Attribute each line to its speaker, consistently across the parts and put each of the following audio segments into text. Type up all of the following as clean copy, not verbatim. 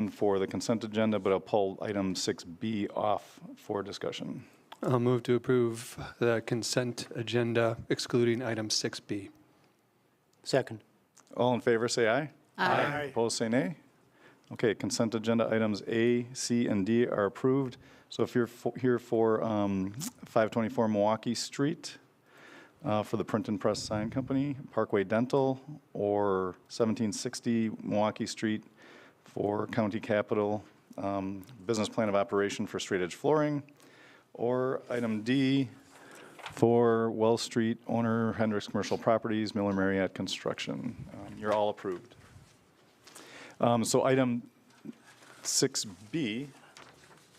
Speaker 1: for the consent agenda, but I'll pull item 6B off for discussion.
Speaker 2: I'll move to approve the consent agenda excluding item 6B.
Speaker 3: Second.
Speaker 1: All in favor, say aye.
Speaker 3: Aye.
Speaker 1: Opposed, say nay. Okay, consent agenda items A, C, and D are approved. So if you're here for 524 Milwaukee Street for the Print and Press Sign Company, Parkway Dental, or 1760 Milwaukee Street for County Capital, Business Plan of Operation for Straight Edge Flooring, or item D for Wells Street, owner Hendricks Commercial Properties, Miller Marriott Construction. You're all approved. So item 6B,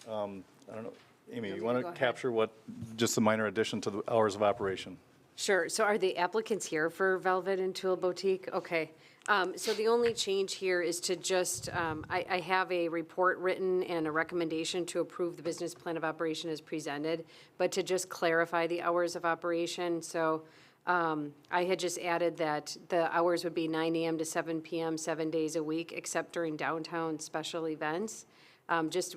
Speaker 1: I don't know, Amy, you want to capture what, just a minor addition to the hours of operation?
Speaker 4: Sure. So are the applicants here for Velvet and Tool Boutique? Okay. So the only change here is to just, I have a report written and a recommendation to approve the business plan of operation as presented, but to just clarify the hours of operation. So I had just added that the hours would be 9 a.m. to 7 p.m. 7 days a week, except during downtown special events.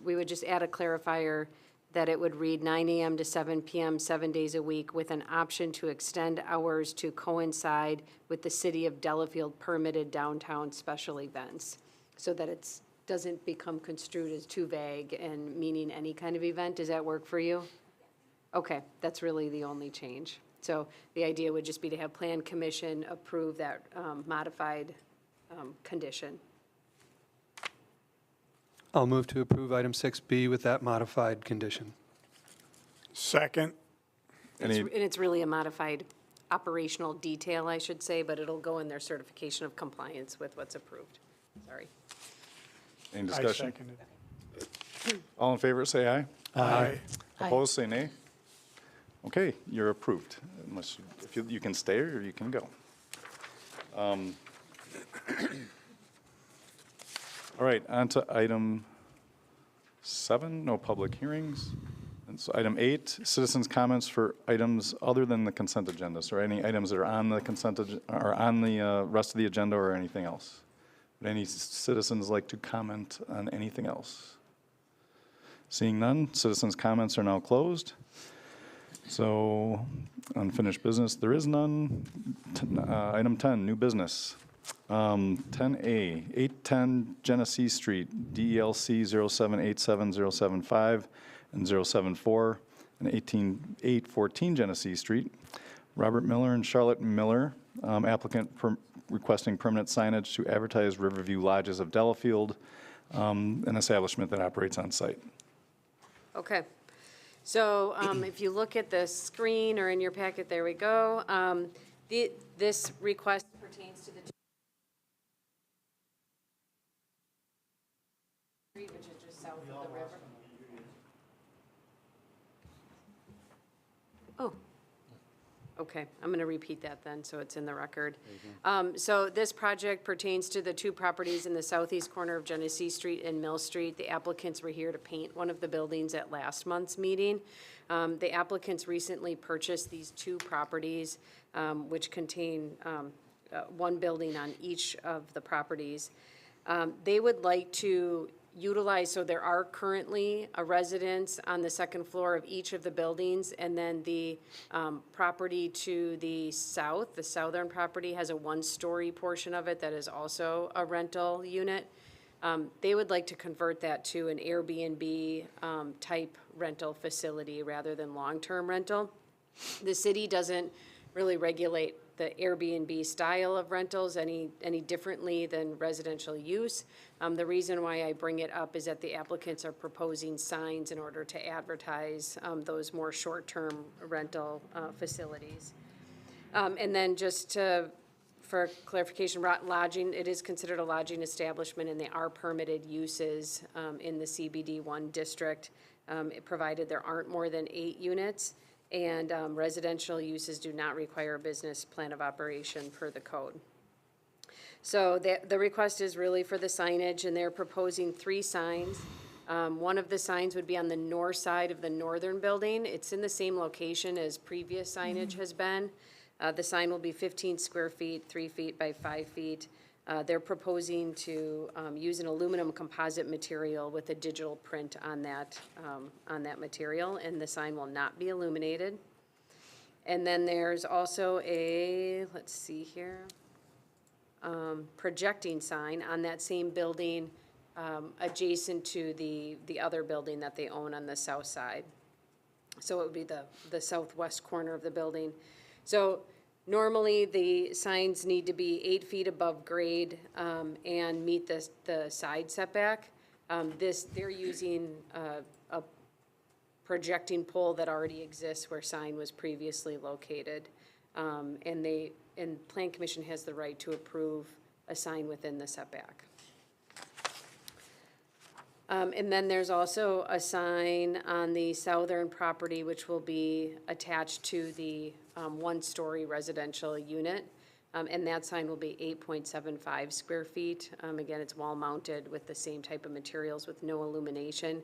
Speaker 4: We would just add a clarifier that it would read 9 a.m. to 7 p.m. 7 days a week with an option to extend hours to coincide with the City of Delafield permitted downtown special events, so that it doesn't become construed as too vague and meaning any kind of event. Does that work for you? Okay, that's really the only change. So the idea would just be to have Plan Commission approve that modified condition.
Speaker 2: I'll move to approve item 6B with that modified condition.
Speaker 3: Second.
Speaker 4: And it's really a modified operational detail, I should say, but it'll go in their certification of compliance with what's approved. Sorry.
Speaker 1: Any discussion?
Speaker 3: I second it.
Speaker 1: All in favor, say aye.
Speaker 3: Aye.
Speaker 1: Opposed, say nay. Okay, you're approved, unless you can stay or you can go. All right, on to item 7, no public hearings. And so item 8, citizens' comments for items other than the consent agenda. So any items that are on the consent or on the rest of the agenda or anything else. Would any citizens like to comment on anything else? Seeing none, citizens' comments are now closed. So unfinished business, there is none. Item 10, new business. 10A, 810 Genesee Street, DLC 0787075 and 074, and 814 Genesee Street. Robert Miller and Charlotte Miller, applicant requesting permanent signage to advertise Riverview Lodges of Delafield, an establishment that operates on site.
Speaker 4: Okay. So if you look at the screen or in your packet, there we go. This request pertains to the street, which is just south of the river. Oh, okay. I'm going to repeat that then, so it's in the record. So this project pertains to the two properties in the southeast corner of Genesee Street and Mill Street. The applicants were here to paint one of the buildings at last month's meeting. The applicants recently purchased these two properties, which contain one building on each of the properties. They would like to utilize, so there are currently a residence on the second floor of each of the buildings, and then the property to the south, the southern property, has a one-story portion of it that is also a rental unit. They would like to convert that to an Airbnb type rental facility rather than long-term rental. The city doesn't really regulate the Airbnb style of rentals any differently than residential use. The reason why I bring it up is that the applicants are proposing signs in order to advertise those more short-term rental facilities. And then just for clarification, lodging, it is considered a lodging establishment, and they are permitted uses in the CBD1 district, provided there aren't more than 8 units. And residential uses do not require a business plan of operation per the code. So the request is really for the signage, and they're proposing 3 signs. One of the signs would be on the north side of the northern building. It's in the same location as previous signage has been. The sign will be 15 square feet, 3 feet by 5 feet. They're proposing to use an aluminum composite material with a digital print on that material, and the sign will not be illuminated. And then there's also a, let's see here, projecting sign on that same building, adjacent to the other building that they own on the south side. So it would be the southwest corner of the building. So normally, the signs need to be 8 feet above grade and meet the side setback. They're using a projecting pole that already exists where sign was previously located. And Plan Commission has the right to approve a sign within the setback. And then there's also a sign on the southern property which will be attached to the one-story residential unit. And that sign will be 8.75 square feet. Again, it's wall-mounted with the same type of materials with no illumination.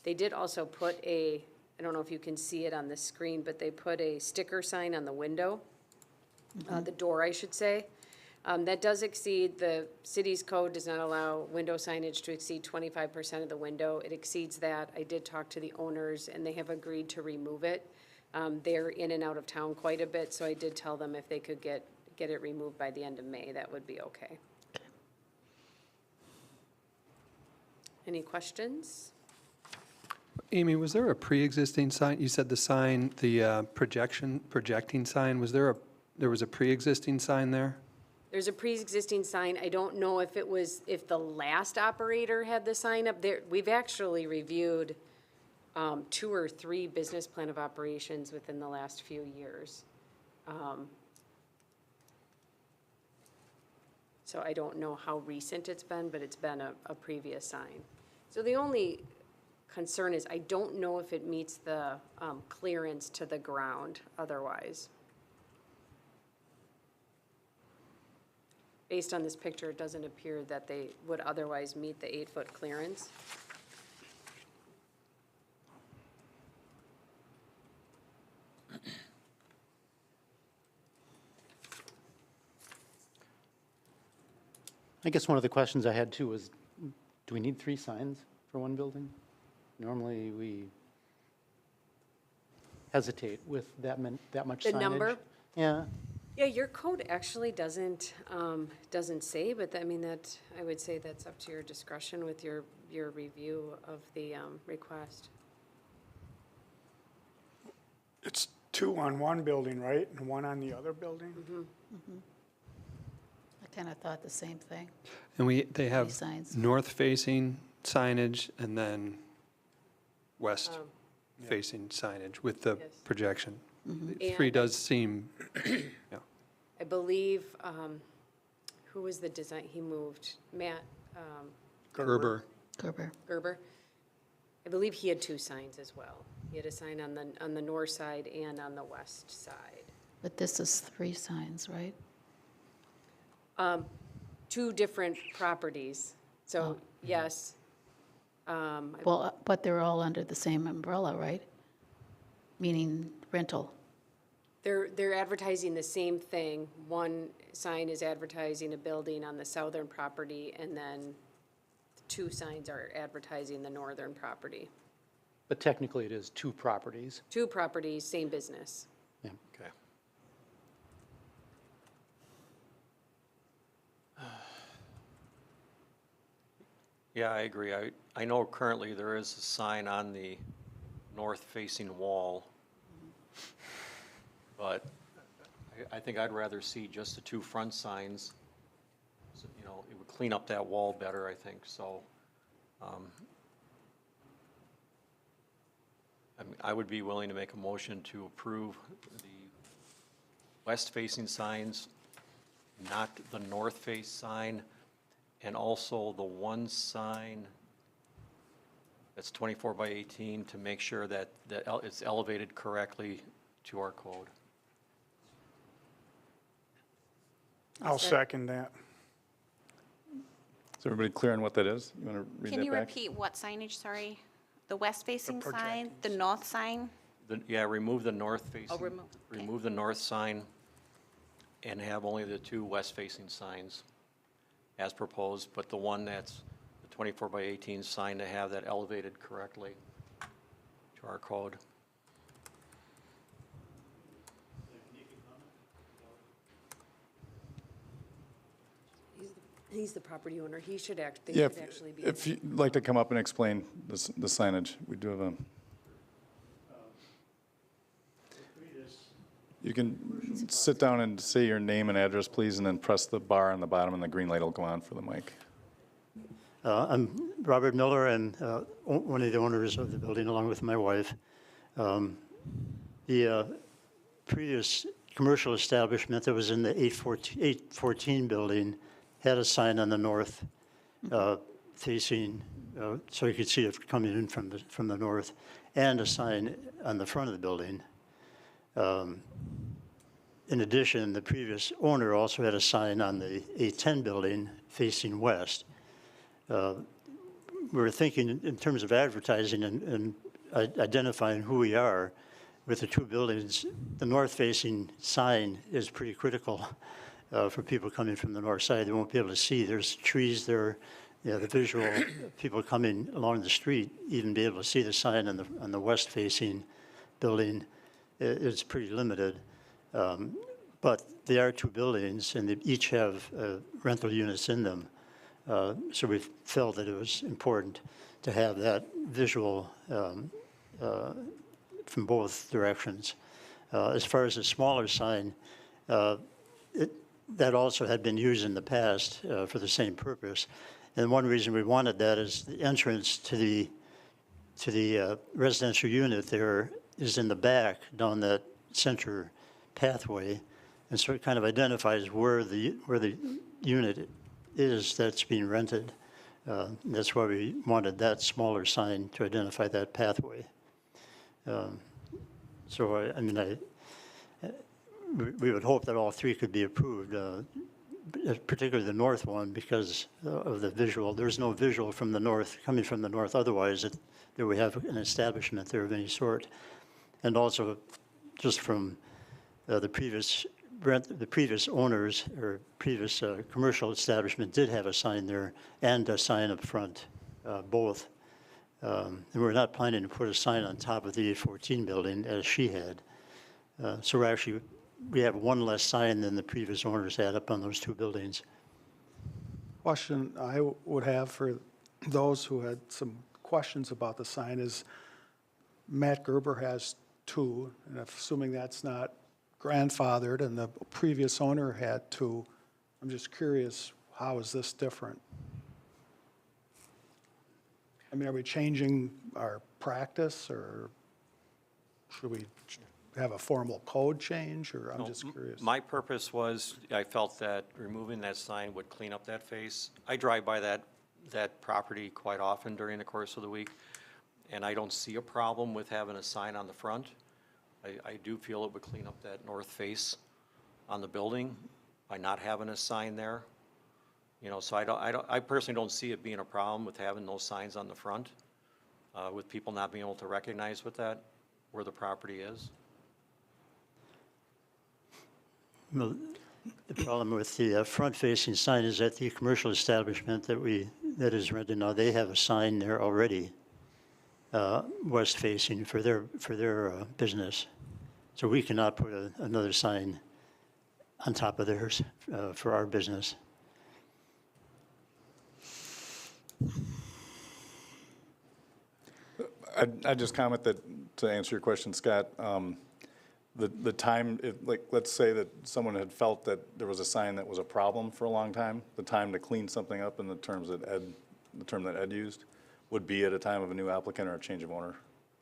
Speaker 4: They did also put I don't know if you can see it on the screen, but they put a sticker sign on the window, the door, I should say. That does exceed, the city's code does not allow window signage to exceed 25% of the window. It exceeds that. I did talk to the owners, and they have agreed to remove it. They're in and out of town quite a bit, so I did tell them if they could get it removed by the end of May, that would be okay. Any questions?
Speaker 2: Amy, was there a pre-existing sign? You said the sign, the projecting sign, there was a pre-existing sign there?
Speaker 4: There's a pre-existing sign. I don't know if if the last operator had the sign up there. We've actually reviewed 2 or 3 business plan of operations within the last few years. So I don't know how recent it's been, but it's been a previous sign. So the only concern is I don't know if it meets the clearance to the ground otherwise. Based on this picture, it doesn't appear that they would otherwise meet the 8-foot clearance.
Speaker 3: I guess one of the questions I had too was, do we need 3 signs for one building? Normally, we hesitate with that much signage.
Speaker 4: The number?
Speaker 3: Yeah.
Speaker 4: Yeah, your code actually doesn't say, but I mean, I would say that's up to your discretion with your review of the request.
Speaker 5: It's 2 on one building, right, and 1 on the other building?
Speaker 6: I kind of thought the same thing.
Speaker 2: And they have
Speaker 6: signs.
Speaker 2: north-facing signage and then west-facing signage with the
Speaker 4: Yes.
Speaker 2: projection.
Speaker 4: And
Speaker 2: 3 does seem, yeah.
Speaker 4: I believe, who was the design, he moved, Matt
Speaker 2: Gerber.
Speaker 4: Gerber. I believe he had 2 signs as well. He had a sign on the north side and on the west side.
Speaker 6: But this is 3 signs, right?
Speaker 4: 2 different properties. So, yes.
Speaker 6: Well, but they're all under the same umbrella, right? Meaning rental.
Speaker 4: They're advertising the same thing. One sign is advertising a building on the southern property, and then 2 signs are advertising the northern property.
Speaker 3: But technically, it is 2 properties.
Speaker 4: 2 properties, same business.
Speaker 3: Yeah.
Speaker 2: Okay.
Speaker 7: Yeah, I agree. I know currently there is a sign on the north-facing wall, but I think I'd rather see just the 2 front signs. So, you know, it would clean up that wall better, I think, so. I would be willing to make a motion to approve the west-facing signs, not the north-face sign, and also the one sign that's 24 by 18 to make sure that it's elevated correctly to our code.
Speaker 5: I'll second that.
Speaker 1: Is everybody clear on what that is? You want to read that back?
Speaker 8: Can you repeat what signage, sorry? The west-facing sign, the
Speaker 5: projectings.
Speaker 8: north sign?
Speaker 7: Yeah, remove the north-facing.
Speaker 8: remove, okay.
Speaker 7: Remove the north sign and have only the 2 west-facing signs. as proposed, but the one that's the 24 by 18 sign to have that elevated correctly to our code.
Speaker 4: He's the property owner. He should they
Speaker 1: Yeah,
Speaker 4: should actually be.
Speaker 1: if you'd like to come up and explain the signage, we do have a. You can sit down and say your name and address, please, and then press the bar on the bottom, and the green light will go on for the mic.
Speaker 3: I'm Robert Miller, and one of the owners of the building, along with my wife. The previous commercial establishment that was in the 814 building had a sign on the north facing, so you could see it coming in from the north, and a sign on the front of the building. In addition, the previous owner also had a sign on the 810 building facing west. We were thinking in terms of advertising and identifying who we are with the two buildings. The north-facing sign is pretty critical for people coming from the north side. They won't be able to see. There's trees there. Yeah, the visual, people coming along the street even be able to see the sign on the west-facing building is pretty limited. But they are two buildings, and they each have rental units in them. So we felt that it was important to have that visual from both directions. As far as the smaller sign, that also had been used in the past for the same purpose. And one reason we wanted that is the entrance to the residential unit there is in the back down that center pathway, and so it kind of identifies where the unit is that's being rented. That's why we wanted that smaller sign to identify that pathway. So we would hope that all three could be approved, particularly the north one, because of the visual. There's no visual from the north, coming from the north. Otherwise, there we have an establishment there of any sort. And also, just from the previous owners or previous commercial establishment did have a sign there and a sign up front, both. And we're not planning to put a sign on top of the 814 building as she had. So we have one less sign than the previous owners had up on those two buildings.
Speaker 9: Question I would have for those who had some questions about the sign is Matt Gerber has two, and assuming that's not grandfathered and the previous owner had two, I'm just curious, how is this different? I mean, are we changing our practice, or should we have a formal code change, or I'm just curious?
Speaker 7: My purpose was, I felt that removing that sign would clean up that face. I drive by that property quite often during the course of the week, and I don't see a problem with having a sign on the front. I do feel it would clean up that north face on the building by not having a sign there. You know, so I personally don't see it being a problem with having those signs on the front, with people not being able to recognize where the property is.
Speaker 3: Well, the problem with the front-facing sign is that the commercial establishment that is rented now, they have a sign there already, west-facing for their business. So we cannot put another sign on top of theirs for our business.
Speaker 1: I just comment that, to answer your question, Scott, the time, let's say that someone had felt that there was a sign that was a problem for a long time, the time to clean something up in the term that Ed used, would be at a time of a new applicant or a change of owner.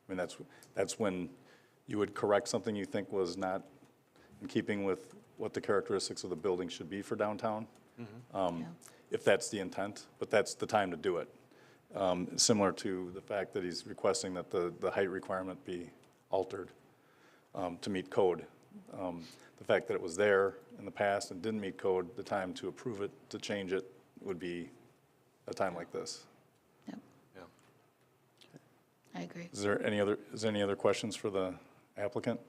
Speaker 1: I mean, that's when you would correct something you think was not in keeping with what the characteristics of the building should be for downtown, if that's the intent, but that's the time to do it. Similar to the fact that he's requesting that the height requirement be altered to meet code. The fact that it was there in the past and didn't meet code, the time to approve it, to change it, would be a time like this.
Speaker 6: Yep,
Speaker 7: Yeah.
Speaker 6: I agree.
Speaker 1: Is there any other questions for the applicant?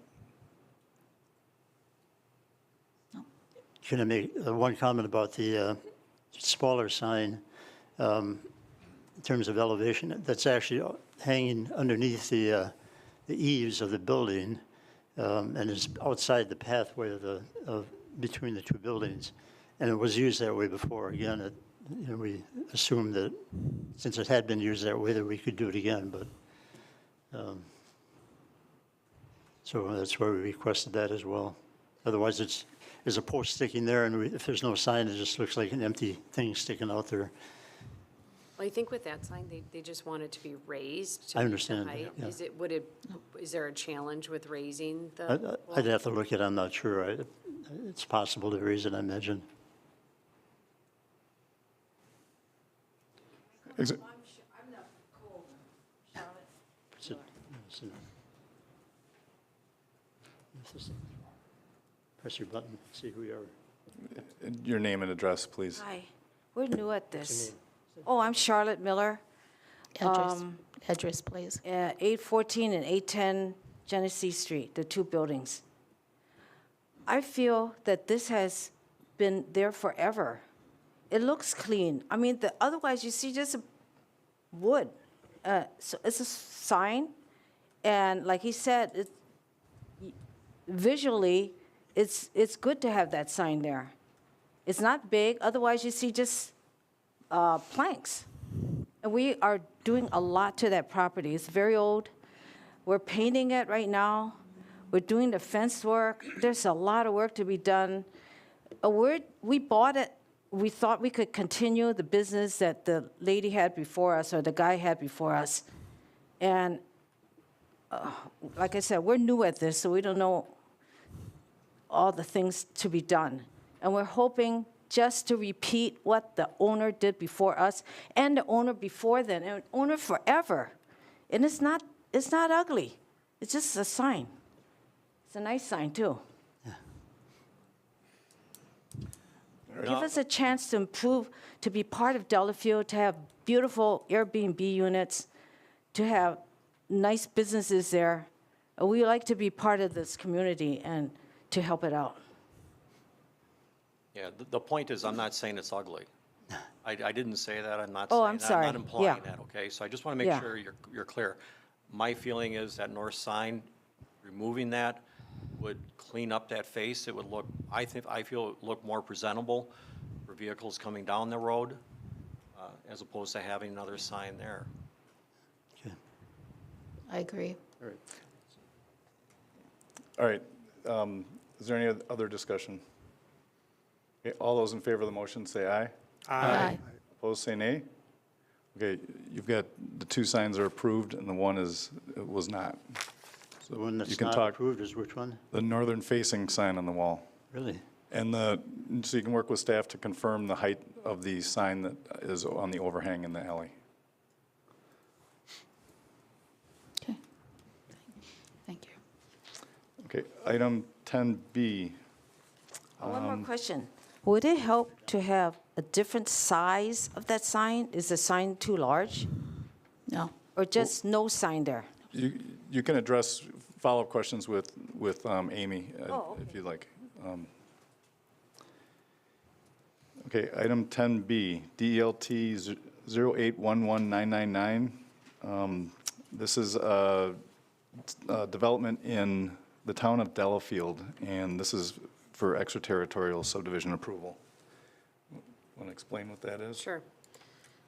Speaker 3: Can I make one comment about the smaller sign in terms of elevation that's actually hanging underneath the eaves of the building and is outside the pathway of between the two buildings. And it was used that way before. Again, we assumed that since it had been used that way, that we could do it again. But so that's why we requested that as well. Otherwise, there's a post sticking there, and if there's no sign, it just looks like an empty thing sticking out there.
Speaker 4: Well, I think with that sign, they just want it to be raised to
Speaker 3: I
Speaker 4: meet the
Speaker 3: understand,
Speaker 4: height.
Speaker 3: yeah.
Speaker 4: Is there a challenge with raising the?
Speaker 3: I'd have to look at it. I'm not sure. It's possible to raise it, I imagine.
Speaker 1: Ex-
Speaker 3: Press your button, see who you are.
Speaker 1: Your name and address, please.
Speaker 10: Hi, we're new at this. Oh, I'm Charlotte Miller,
Speaker 6: Address, please.
Speaker 10: 814 and 810 Genesee Street, the two buildings. I feel that this has been there forever. It looks clean. I mean, otherwise you see just wood. So it's a sign, and like he said, visually, it's good to have that sign there. It's not big, otherwise you see just planks. And we are doing a lot to that property. It's very old. We're painting it right now. We're doing the fence work. There's a lot of work to be done. We bought it. We thought we could continue the business that the lady had before us or the guy had before us. And like I said, we're new at this, so we don't know all the things to be done. And we're hoping just to repeat what the owner did before us and the owner before then, and owner forever. And it's not ugly. It's just a sign. It's a nice sign, too. Give us a chance to improve, to be part of Delafield, to have beautiful Airbnb units, to have nice businesses there. We like to be part of this community and to help it out.
Speaker 7: Yeah, the point is, I'm not saying it's ugly. I didn't say that, I'm not
Speaker 10: Oh,
Speaker 7: saying
Speaker 10: I'm
Speaker 7: that,
Speaker 10: sorry.
Speaker 7: I'm not implying
Speaker 10: Yeah.
Speaker 7: that, okay? So I just want to make
Speaker 10: Yeah.
Speaker 7: sure you're clear. My feeling is that north sign, removing that would clean up that face. It would look, I feel it would look more presentable for vehicles coming down the road, as opposed to having another sign there.
Speaker 3: Okay.
Speaker 6: I agree.
Speaker 3: All right.
Speaker 1: All right, is there any other discussion? Okay, all those in favor of the motion say aye.
Speaker 6: Aye.
Speaker 1: Opposed, say nay. Okay, you've got, the two signs are approved and the one was not.
Speaker 3: The one
Speaker 1: You
Speaker 3: that's
Speaker 1: can
Speaker 3: not
Speaker 1: talk-
Speaker 3: approved is which one?
Speaker 1: The northern facing sign on the wall.
Speaker 3: Really?
Speaker 1: And so you can work with staff to confirm the height of the sign that is on the overhang in the alley.
Speaker 6: Okay. Thank you.
Speaker 1: Okay, item 10B.
Speaker 10: One more question. Would it help to have a different size of that sign? Is the sign too large?
Speaker 6: No.
Speaker 10: Or just no sign there?
Speaker 1: You can address follow-up questions with Amy,
Speaker 10: Oh,
Speaker 1: if you'd like. Okay, item 10B, DELT 0811999. This is a development in the town of Delafield, and this is for extraterritorial subdivision approval. Want to explain what that is?
Speaker 4: Sure.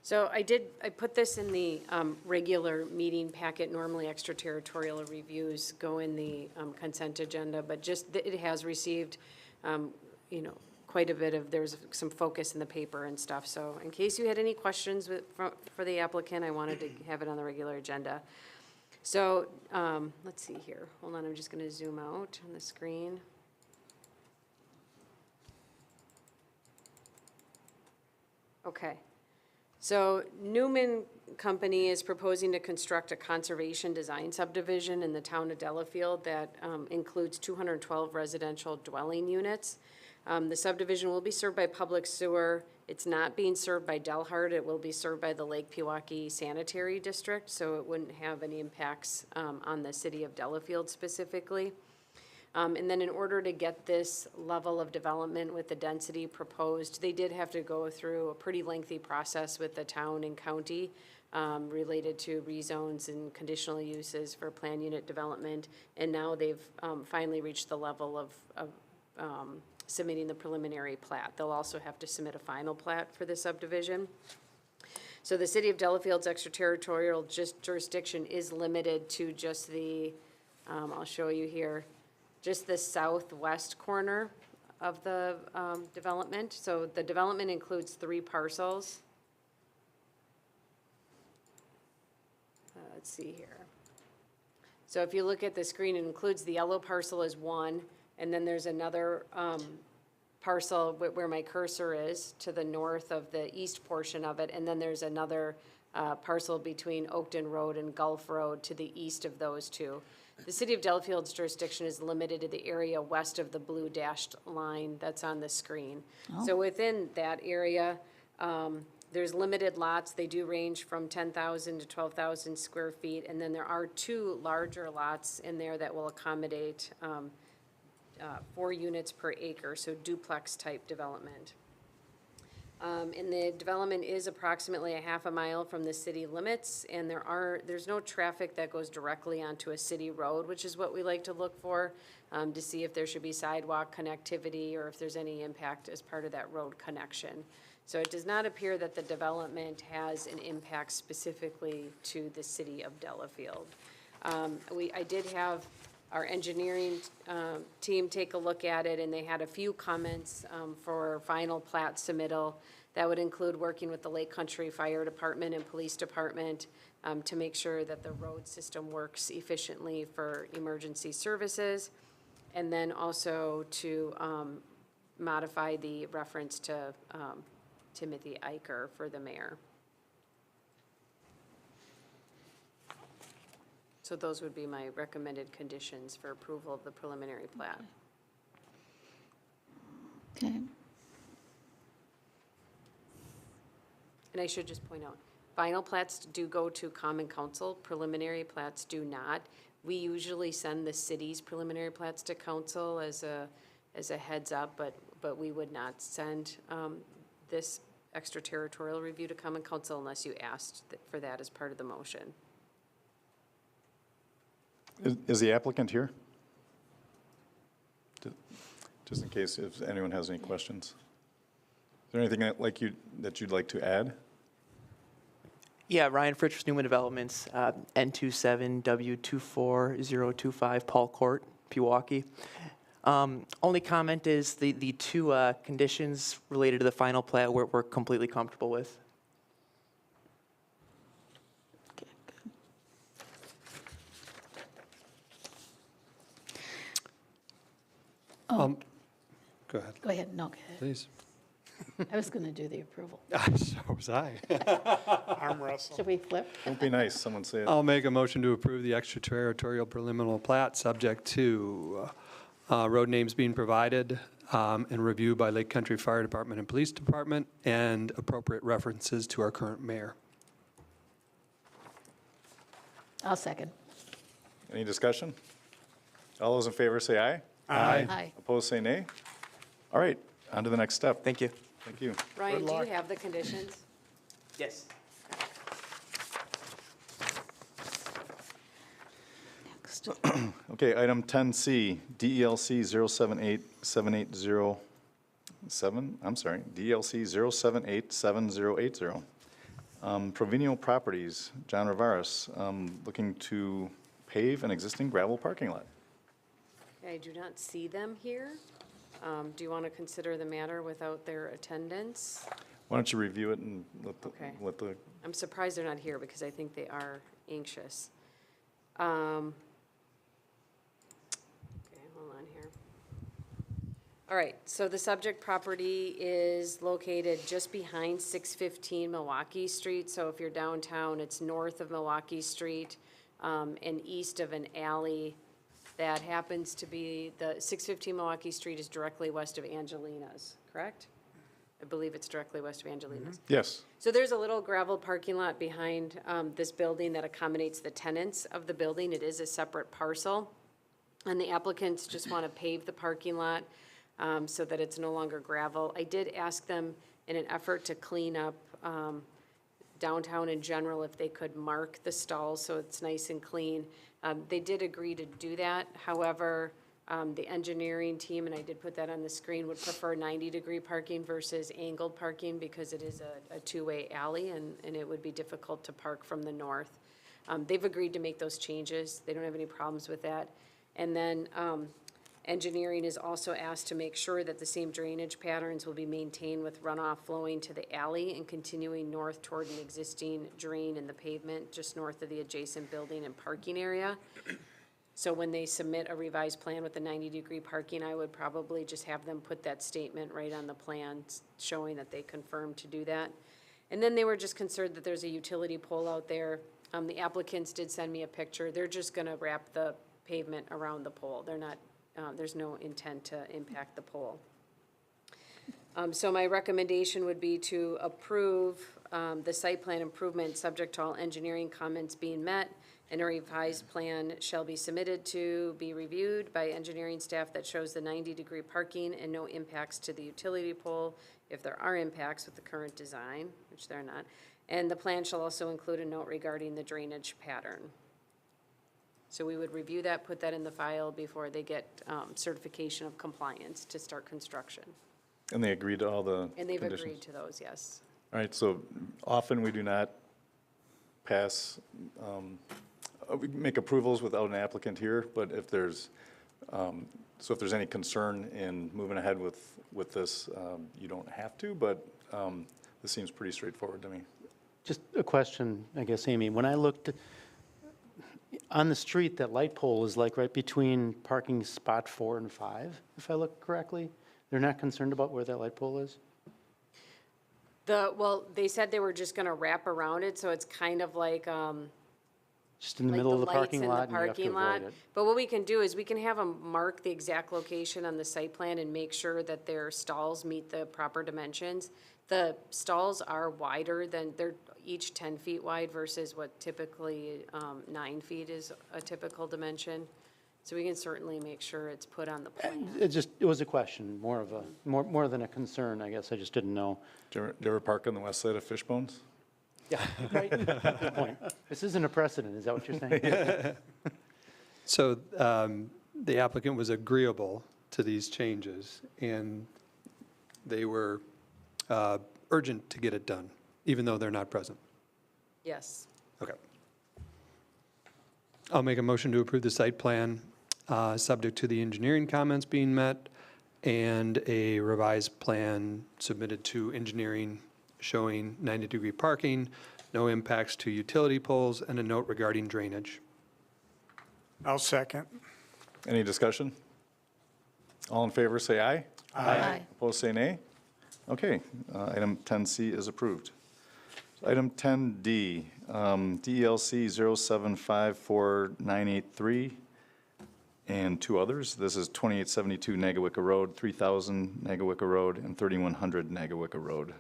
Speaker 4: So I put this in the regular meeting packet. Normally extraterritorial reviews go in the consent agenda, but just, it has received, quite a bit of, there's some focus in the paper and stuff. So in case you had any questions for the applicant, I wanted to have it on the regular agenda. So, let's see here. Hold on, I'm just going to zoom out on the screen. Okay. So Newman Company is proposing to construct a conservation design subdivision in the town of Delafield that includes 212 residential dwelling units. The subdivision will be served by public sewer. It's not being served by Delhart. It will be served by the Lake Pewaukee Sanitary District, so it wouldn't have any impacts on the city of Delafield specifically. And then in order to get this level of development with the density proposed, they did have to go through a pretty lengthy process with the town and county related to rezones and conditional uses for plan unit development. And now they've finally reached the level of submitting the preliminary plat. They'll also have to submit a final plat for the subdivision. So the city of Delafield's extraterritorial jurisdiction is limited to just the, I'll show you here, just the southwest corner of the development. So the development includes 3 parcels. Let's see here. So if you look at the screen, it includes the yellow parcel as 1, and then there's another parcel where my cursor is to the north of the east portion of it, and then there's another parcel between Oakton Road and Gulf Road to the east of those 2. The city of Delafield's jurisdiction is limited to the area west of the blue dashed line that's on the screen. So within that area, there's limited lots. They do range from 10,000 to 12,000 square feet, and then there are 2 larger lots in there that will accommodate 4 units per acre, so duplex type development. And the development is approximately a half a mile from the city limits, and there's no traffic that goes directly onto a city road, which is what we like to look for, to see if there should be sidewalk connectivity or if there's any impact as part of that road connection. So it does not appear that the development has an impact specifically to the city of Delafield. I did have our engineering team take a look at it, and they had a few comments for final plat submittal. That would include working with the Lake Country Fire Department and Police Department to make sure that the road system works efficiently for emergency services, and then also to modify the reference to Timothy Eicher for the mayor. So those would be my recommended conditions for approval of the preliminary plat.
Speaker 6: Okay.
Speaker 4: And I should just point out, final plats do go to common council, preliminary plats do not. We usually send the city's preliminary plats to council as a heads up, but we would not send this extraterritorial review to common council unless you asked for that as part of the motion.
Speaker 1: Is the applicant here? Just in case if anyone has any questions. Is there anything that you'd like to add?
Speaker 11: Yeah, Ryan Fritz, Newman Developments, N27W24025, Paul Court, Pewaukee. Only comment is the 2 conditions related to the final plat we're completely comfortable with.
Speaker 6: Okay, good.
Speaker 2: Go ahead,
Speaker 6: Go ahead, no, go ahead.
Speaker 2: please.
Speaker 6: I was going to do the approval.
Speaker 2: So was I.
Speaker 5: Arm wrestle.
Speaker 6: Should we flip?
Speaker 1: Don't be nice, someone say it.
Speaker 2: I'll make a motion to approve the extraterritorial preliminary plat, subject to road names being provided and reviewed by Lake Country Fire Department and Police Department, and appropriate references to our current mayor.
Speaker 6: I'll second.
Speaker 1: Any discussion? All those in favor say aye.
Speaker 6: Aye.
Speaker 1: Opposed, say nay. All right, on to the next step.
Speaker 11: Thank you.
Speaker 1: Thank you.
Speaker 4: Ryan, do you have the conditions?
Speaker 11: Yes.
Speaker 6: Next.
Speaker 1: Okay, item 10C, DELC 0787087, I'm sorry, DELC 0787080. Provenio Properties, John Rivas, looking to pave an existing gravel parking lot.
Speaker 4: I do not see them here. Do you want to consider the matter without their attendance?
Speaker 1: Why don't you review it and
Speaker 4: Okay.
Speaker 1: let the
Speaker 4: I'm surprised they're not here because I think they are anxious. Okay, hold on here. All right, so the subject property is located just behind 615 Milwaukee Street. So if you're downtown, it's north of Milwaukee Street and east of an alley that happens to be, the 615 Milwaukee Street is directly west of Angelina's, correct? I believe it's directly west of Angelina's.
Speaker 1: Yes.
Speaker 4: So there's a little gravel parking lot behind this building that accommodates the tenants of the building. It is a separate parcel. And the applicants just want to pave the parking lot so that it's no longer gravel. I did ask them in an effort to clean up downtown in general, if they could mark the stalls so it's nice and clean. They did agree to do that. However, the engineering team, and I did put that on the screen, would prefer 90-degree parking versus angled parking because it is a two-way alley and it would be difficult to park from the north. They've agreed to make those changes. They don't have any problems with that. And then engineering is also asked to make sure that the same drainage patterns will be maintained with runoff flowing to the alley and continuing north toward an existing drain in the pavement just north of the adjacent building and parking area. So when they submit a revised plan with the 90-degree parking, I would probably just have them put that statement right on the plan showing that they confirmed to do that. And then they were just concerned that there's a utility pole out there. The applicants did send me a picture. They're just gonna wrap the pavement around the pole. They're not, there's no intent to impact the pole. So my recommendation would be to approve the site plan improvement subject to all engineering comments being met, and a revised plan shall be submitted to be reviewed by engineering staff that shows the 90-degree parking and no impacts to the utility pole if there are impacts with the current design, which there are not. And the plan shall also include a note regarding the drainage pattern. So we would review that, put that in the file before they get certification of compliance to start construction.
Speaker 1: And they agreed to all the
Speaker 4: And they've
Speaker 1: conditions?
Speaker 4: agreed to those, yes.
Speaker 1: All right, so often we do not pass, we make approvals without an applicant here, but if there's, so if there's any concern in moving ahead with this, you don't have to, but this seems pretty straightforward to me.
Speaker 12: Just a question, I guess, Amy. When I looked on the street, that light pole is like right between parking spot 4 and 5, if I look correctly. They're not concerned about where that light pole is?
Speaker 4: Well, they said they were just gonna wrap around it, so it's kind of like,
Speaker 12: Just in the
Speaker 4: like
Speaker 12: middle of the
Speaker 4: lights
Speaker 12: parking
Speaker 4: in
Speaker 12: lot,
Speaker 4: the
Speaker 12: and you have to
Speaker 4: parking lot.
Speaker 12: avoid it?
Speaker 4: But what we can do is we can have them mark the exact location on the site plan and make sure that their stalls meet the proper dimensions. The stalls are wider than, they're each 10 feet wide versus what typically 9 feet is a typical dimension. So we can certainly make sure it's put on the plan.
Speaker 12: It was a question, more than a concern, I guess. I just didn't know.
Speaker 1: Do you ever park on the west side of Fishbones?
Speaker 12: Yeah, right. Good point. This isn't a precedent, is that what you're saying?
Speaker 2: So the applicant was agreeable to these changes, and they were urgent to get it done, even though they're not present.
Speaker 4: Yes.
Speaker 2: Okay. I'll make a motion to approve the site plan, subject to the engineering comments being met, and a revised plan submitted to engineering showing 90-degree parking, no impacts to utility poles, and a note regarding drainage.
Speaker 5: I'll second.
Speaker 1: Any discussion? All in favor, say aye.
Speaker 6: Aye.
Speaker 1: Opposed, say nay. Okay, item 10C is approved. Item 10D, DELC 0754983 and two others. This is 2872 Nagawicka Road, 3000 Nagawicka Road, and 3100 Nagawicka Road.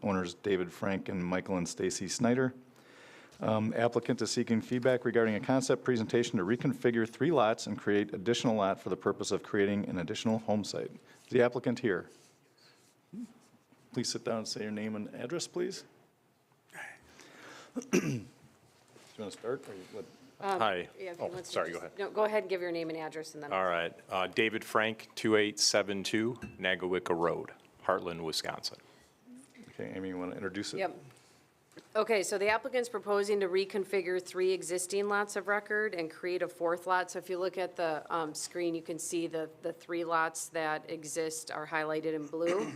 Speaker 1: Owners David Frank and Michael and Stacy Snyder. Applicant is seeking feedback regarding a concept presentation to reconfigure 3 lots and create additional lot for the purpose of creating an additional home site. Is the applicant here? Please sit down and say your name and address, please. Do you want to start? Or what?
Speaker 13: Hi.
Speaker 4: Yeah, if he
Speaker 13: Oh,
Speaker 4: wants to
Speaker 13: sorry,
Speaker 4: just-
Speaker 13: go ahead.
Speaker 4: No, go ahead and give your name and address and then.
Speaker 13: All right. David Frank, 2872 Nagawicka Road, Heartland, Wisconsin.
Speaker 1: Okay, Amy, you want to introduce it?
Speaker 4: Yep. Okay, so the applicant's proposing to reconfigure 3 existing lots of record and create a 4th lot. So if you look at the screen, you can see the 3 lots that exist are highlighted in blue.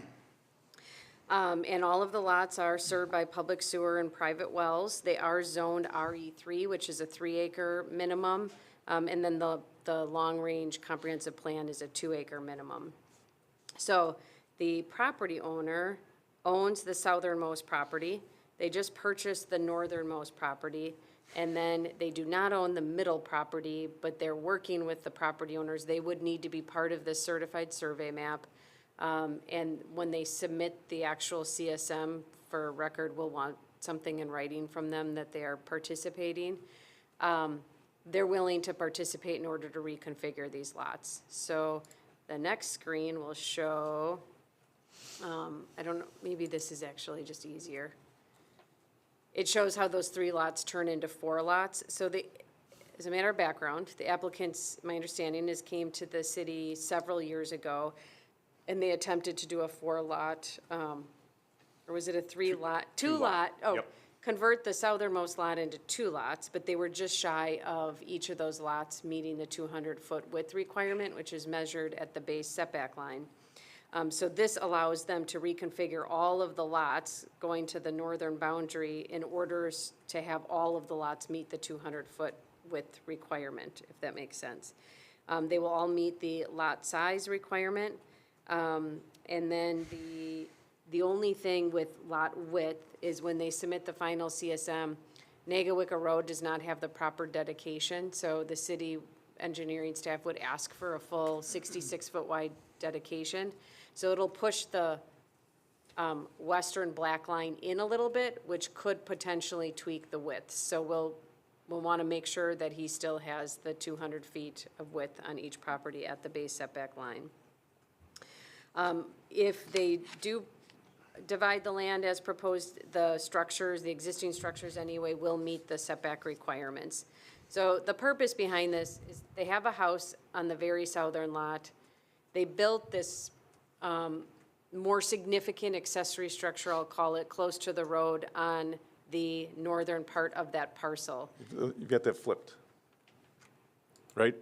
Speaker 4: And all of the lots are served by public sewer and private wells. They are zoned RE3, which is a 3-acre minimum. And then the long-range comprehensive plan is a 2-acre minimum. So the property owner owns the southernmost property. They just purchased the northernmost property. And then they do not own the middle property, but they're working with the property owners. They would need to be part of this certified survey map. And when they submit the actual CSM for record, we'll want something in writing from them that they are participating. they're willing to participate in order to reconfigure these lots. So the next screen will show, I don't know, maybe this is actually just easier. It shows how those 3 lots turn into 4 lots. So as a matter of background, the applicants, my understanding is, came to the city several years ago, and they attempted to do a 4-lot, or was it a 3-lot? 2-lot, convert the southernmost lot into 2 lots, but they were just shy of each of those lots meeting the 200-foot width requirement, which is measured at the base setback line. So this allows them to reconfigure all of the lots going to the northern boundary in order to have all of the lots meet the 200-foot width requirement, if that makes sense. They will all meet the lot size requirement. And then the only thing with lot width is when they submit the final CSM, Nagawicka Road does not have the proper dedication, so the city engineering staff would ask for a full 66-foot wide dedication. So it'll push the western black line in a little bit, which could potentially tweak the width. So we'll want to make sure that he still has the 200 feet of width on each property at the base setback line. If they do divide the land as proposed, the structures, the existing structures anyway, will meet the setback requirements. So the purpose behind this is they have a house on the very southern lot. They built this more significant accessory structure, I'll call it, close to the road on the northern part of that parcel.
Speaker 1: You've got that flipped, right?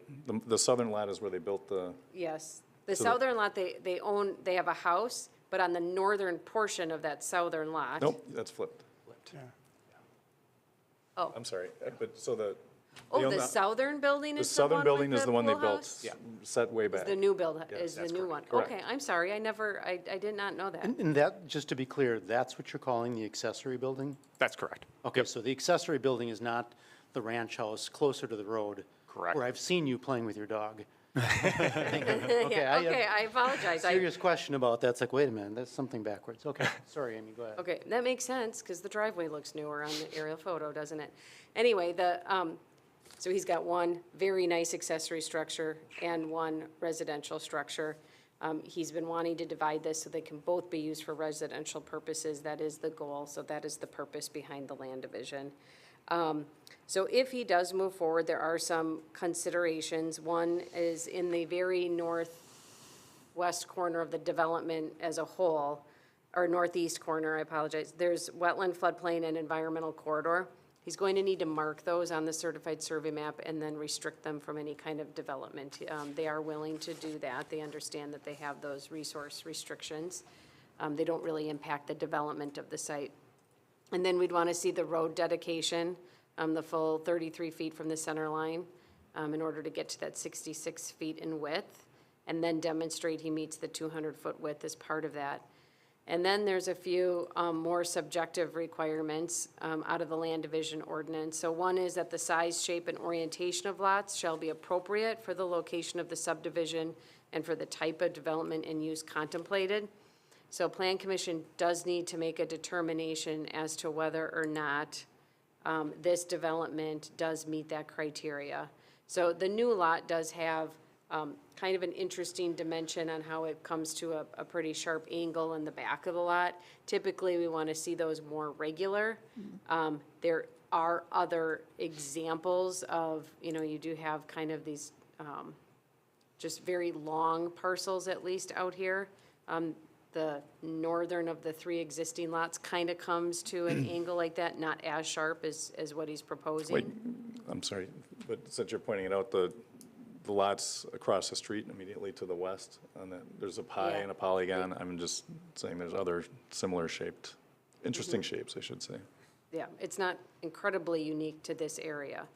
Speaker 1: The southern lot is where they built the,
Speaker 4: Yes. The southern lot, they own, they have a house, but on the northern portion of that southern lot.
Speaker 1: nope, that's flipped.
Speaker 5: Yeah.
Speaker 4: Oh,
Speaker 1: I'm sorry, but so the.
Speaker 4: oh,
Speaker 1: they own
Speaker 4: the southern building
Speaker 1: The
Speaker 4: is the
Speaker 1: southern
Speaker 4: one
Speaker 1: building
Speaker 4: with
Speaker 1: is the one they
Speaker 4: pool
Speaker 1: built,
Speaker 4: house?
Speaker 1: set way
Speaker 4: Is
Speaker 1: back.
Speaker 4: the new build,
Speaker 1: Yes,
Speaker 4: is the
Speaker 1: that's
Speaker 4: new one?
Speaker 1: correct.
Speaker 4: Okay, I'm sorry, I did not know that.
Speaker 12: And that, just to be clear, that's what you're calling the accessory building?
Speaker 13: That's correct.
Speaker 12: Okay, so the accessory building is not the ranch house closer to the road?
Speaker 13: Correct.
Speaker 12: Where I've seen you playing with your dog.
Speaker 4: Yeah, okay, I apologize.
Speaker 12: Serious question about that. It's like, wait a minute, that's something backwards. Okay, sorry, Amy, go ahead.
Speaker 4: Okay, that makes sense, because the driveway looks newer on the aerial photo, doesn't it? Anyway, so he's got one very nice accessory structure and one residential structure. He's been wanting to divide this so they can both be used for residential purposes. That is the goal, so that is the purpose behind the land division. So if he does move forward, there are some considerations. One is in the very northwest corner of the development as a whole, or northeast corner, I apologize. There's wetland, floodplain, and environmental corridor. He's going to need to mark those on the certified survey map and then restrict them from any kind of development. They are willing to do that. They understand that they have those resource restrictions. They don't really impact the development of the site. And then we'd want to see the road dedication, the full 33 feet from the center line, in order to get to that 66 feet in width, and then demonstrate he meets the 200-foot width as part of that. And then there's a few more subjective requirements out of the land division ordinance. So one is that the size, shape, and orientation of lots shall be appropriate for the location of the subdivision and for the type of development and use contemplated. So Plan Commission does need to make a determination as to whether or not this development does meet that criteria. So the new lot does have kind of an interesting dimension on how it comes to a pretty sharp angle in the back of the lot. Typically, we want to see those more regular. There are other examples of, you do have kind of these just very long parcels, at least out here. The northern of the 3 existing lots kind of comes to an angle like that, not as sharp as what he's proposing.
Speaker 1: Wait, I'm sorry, but since you're pointing it out, the lots across the street immediately to the west, there's a pie
Speaker 4: Yeah.
Speaker 1: and a polygon. I'm just saying there's other similar shaped, interesting shapes, I should say.
Speaker 4: Yeah, it's not incredibly unique to this area.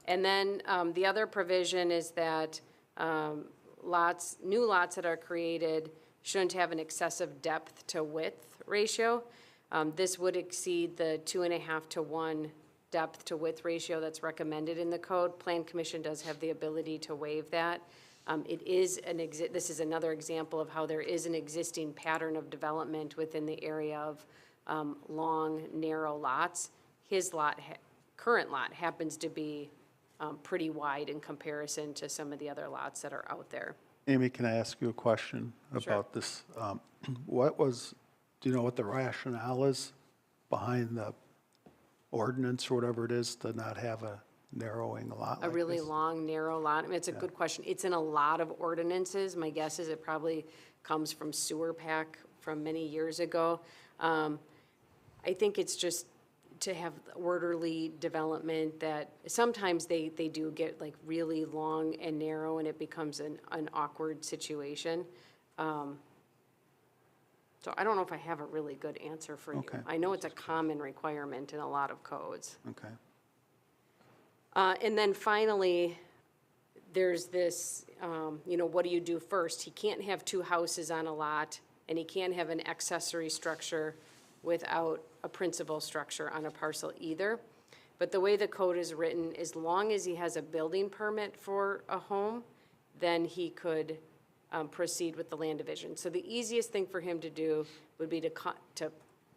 Speaker 4: And then the other provision is that new lots that are created shouldn't have an excessive depth to width ratio. This would exceed the 2.5 to 1 depth to width ratio that's recommended in the code. Plan Commission does have the ability to waive that. This is another example of how there is an existing pattern of development within the area of long, narrow lots. His lot, current lot, happens to be pretty wide in comparison to some of the other lots that are out there.
Speaker 9: Amy, can I ask you a question
Speaker 4: Sure.
Speaker 9: about this? Do you know what the rationale is behind the ordinance or whatever it is to not have a narrowing lot
Speaker 4: A
Speaker 9: like
Speaker 4: really
Speaker 9: this?
Speaker 4: long, narrow lot. I mean, it's a good question. It's in a lot of ordinances. My guess is it probably comes from sewer pack from many years ago. I think it's just to have orderly development that sometimes they do get like really long and narrow and it becomes an awkward situation. So I don't know if I have a really good answer for you.
Speaker 9: Okay.
Speaker 4: I know it's a common requirement in a lot of codes.
Speaker 9: Okay.
Speaker 4: And then finally, there's this, what do you do first? He can't have two houses on a lot, and he can't have an accessory structure without a principal structure on a parcel either. But the way the code is written, as long as he has a building permit for a home, then he could proceed with the land division. So the easiest thing for him to do would be to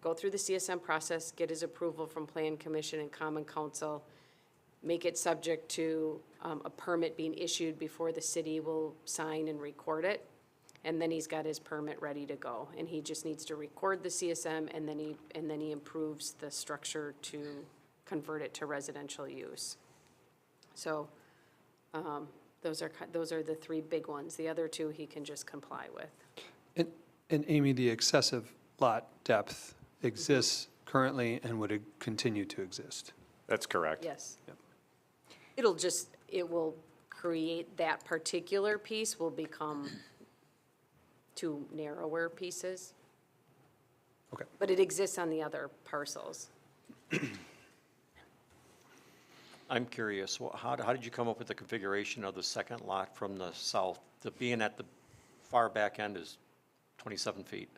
Speaker 4: go through the CSM process, get his approval from Plan Commission and Common Council, make it subject to a permit being issued before the city will sign and record it. And then he's got his permit ready to go. And he just needs to record the CSM and then he improves the structure to convert it to residential use. So those are the three big ones. The other two he can just comply with.
Speaker 2: And Amy, the excessive lot depth exists currently and would continue to exist.
Speaker 13: That's correct.
Speaker 4: Yes. It will create that particular piece will become two narrower pieces.
Speaker 2: Okay.
Speaker 4: But it exists on the other parcels.
Speaker 7: I'm curious, how did you come up with the configuration of the second lot from the south? The being at the far back end is 27 feet.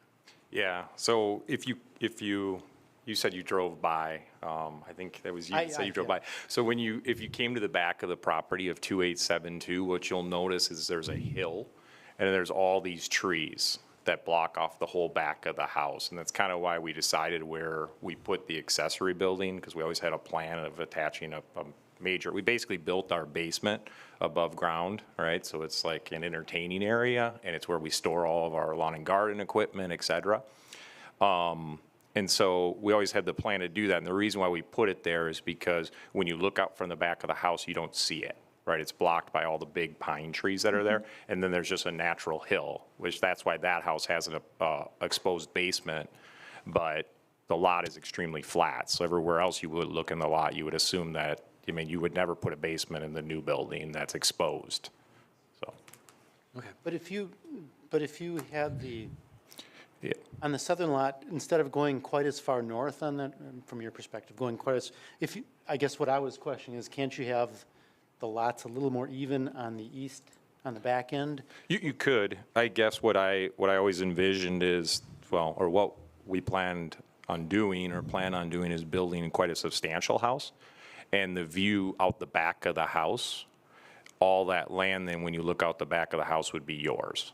Speaker 13: Yeah, so if you said you drove by, I think that was you that said you drove by. So if you came to the back of the property of 2872, what you'll notice is there's a hill and there's all these trees that block off the whole back of the house. And that's kind of why we decided where we put the accessory building, because we always had a plan of attaching a major, we basically built our basement above ground, right? So it's like an entertaining area, and it's where we store all of our lawn and garden equipment, et cetera. And so we always had the plan to do that. And the reason why we put it there is because when you look out from the back of the house, you don't see it, right? It's blocked by all the big pine trees that are there. And then there's just a natural hill, which that's why that house has an exposed basement. But the lot is extremely flat. So everywhere else you would look in the lot, you would assume that, you would never put a basement in the new building that's exposed. So.
Speaker 12: But if you had
Speaker 13: Yeah.
Speaker 12: on the southern lot, instead of going quite as far north on that, from your perspective, I guess what I was questioning is, can't you have the lots a little more even on the east, on the back end?
Speaker 13: You could. I guess what I always envisioned is, or what we planned on doing or plan on doing is building quite a substantial house. And the view out the back of the house, all that land, then when you look out the back of the house would be yours,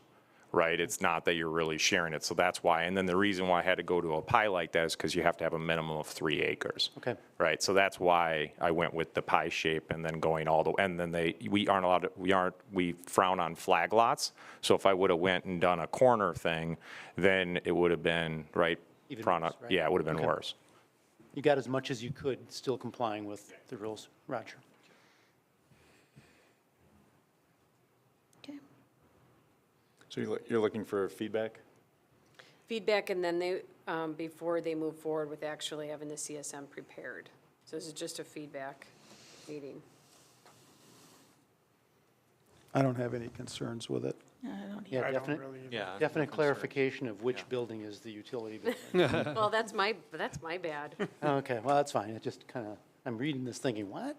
Speaker 13: right? It's not that you're really sharing it. So that's why. And then the reason why I had to go to a pie like that is because you have to have a minimum of 3 acres.
Speaker 12: Okay.
Speaker 13: Right. So that's why I went with the pie shape and then going all the way. And then we frown on flag lots. So if I would have went and done a corner thing, then it would have been right.
Speaker 12: Even
Speaker 13: front
Speaker 12: worse,
Speaker 13: up.
Speaker 12: right?
Speaker 13: Yeah, it would have been
Speaker 12: Okay.
Speaker 13: worse.
Speaker 12: You got as much as you could, still complying with the rules. Roger.
Speaker 6: Okay.
Speaker 1: So you're looking for feedback?
Speaker 4: Feedback, and then they, before they move forward with actually having the CSM prepared. So this is just a feedback meeting.
Speaker 9: I don't have any concerns with it.
Speaker 6: I don't
Speaker 9: Yeah,
Speaker 5: I don't
Speaker 9: definite,
Speaker 5: really.
Speaker 7: Yeah.
Speaker 9: definite clarification of which building is the utility building.
Speaker 4: Well, that's my bad.
Speaker 12: Okay, well, that's fine. It just kind of, I'm reading this thinking, what?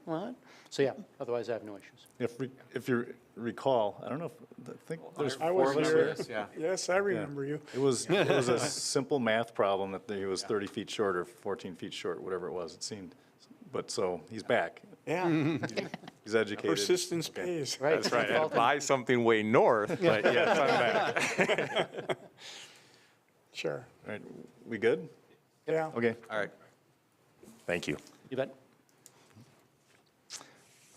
Speaker 12: So yeah, otherwise I have no issues.
Speaker 1: If you recall, I don't know, I think there's
Speaker 5: I
Speaker 1: four
Speaker 5: was
Speaker 1: of us
Speaker 5: here.
Speaker 1: here.
Speaker 5: Yes, I remember you.
Speaker 1: It was a simple math problem that he was 30 feet short or 14 feet short, whatever it was, it seemed. But so he's back.
Speaker 5: Yeah,
Speaker 1: He's educated.
Speaker 5: persistence pays.
Speaker 12: Right.
Speaker 13: That's right. I had to buy something way north, but yes, I'm back.
Speaker 5: Sure,
Speaker 1: All right, we good?
Speaker 5: yeah.
Speaker 1: Okay.
Speaker 7: All right.
Speaker 13: Thank you.
Speaker 12: You bet.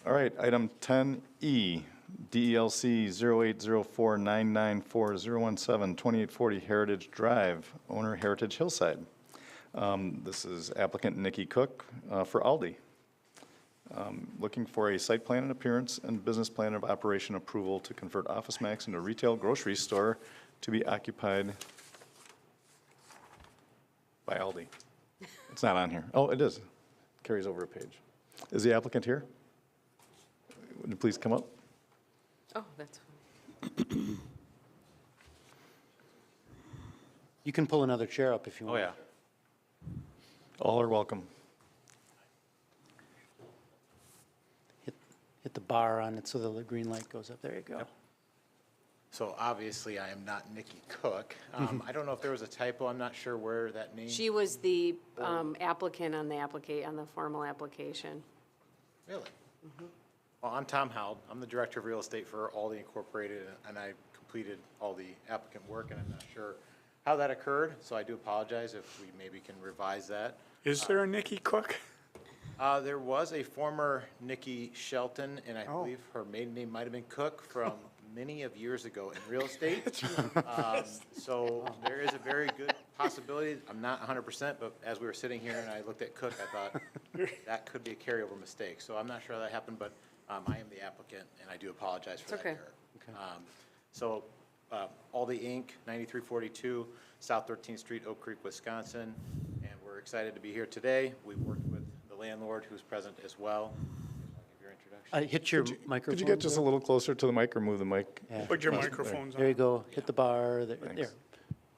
Speaker 1: All right, item 10E, DELC 0804994017, 2840 Heritage Drive, owner Heritage Hillside. This is applicant Nikki Cook for Aldi. Looking for a site plan and appearance and business plan of operation approval to convert Office Max into a retail grocery store to be occupied by Aldi. It's not on here. Oh, it is. Carries over a page. Is the applicant here? Would you please come up?
Speaker 4: Oh, that's fine.
Speaker 12: You can pull another chair up if you
Speaker 7: Oh,
Speaker 12: want.
Speaker 7: yeah.
Speaker 1: All are welcome.
Speaker 12: Hit the bar on it so the green light goes up. There you go.
Speaker 14: So obviously, I am not Nikki Cook. I don't know if there was a typo. I'm not sure where that name.
Speaker 4: She was the applicant on the formal application.
Speaker 14: Really? Well, I'm Tom Howell. I'm the Director of Real Estate for Aldi Incorporated, and I completed all the applicant work, and I'm not sure how that occurred, so I do apologize if we maybe can revise that.
Speaker 5: Is there a Nikki Cook?
Speaker 14: There was a former Nikki Shelton, and I believe her maiden name might have been Cook from many of years ago in real estate. So there is a very good possibility. I'm not 100%, but as we were sitting here and I looked at Cook, I thought that could be a carryover mistake. So I'm not sure how that happened, but I am the applicant, and I do apologize for that error. So Aldi Inc., 9342 South 13th Street, Oak Creek, Wisconsin, and we're excited to be here today. We've worked with the landlord, who's present as well. Give your introduction.
Speaker 12: Hit your microphone.
Speaker 1: Could you get just a little closer to the mic or move the mic?
Speaker 12: Yeah.
Speaker 5: Put your microphones
Speaker 12: There you
Speaker 5: on.
Speaker 12: go. Hit the bar. There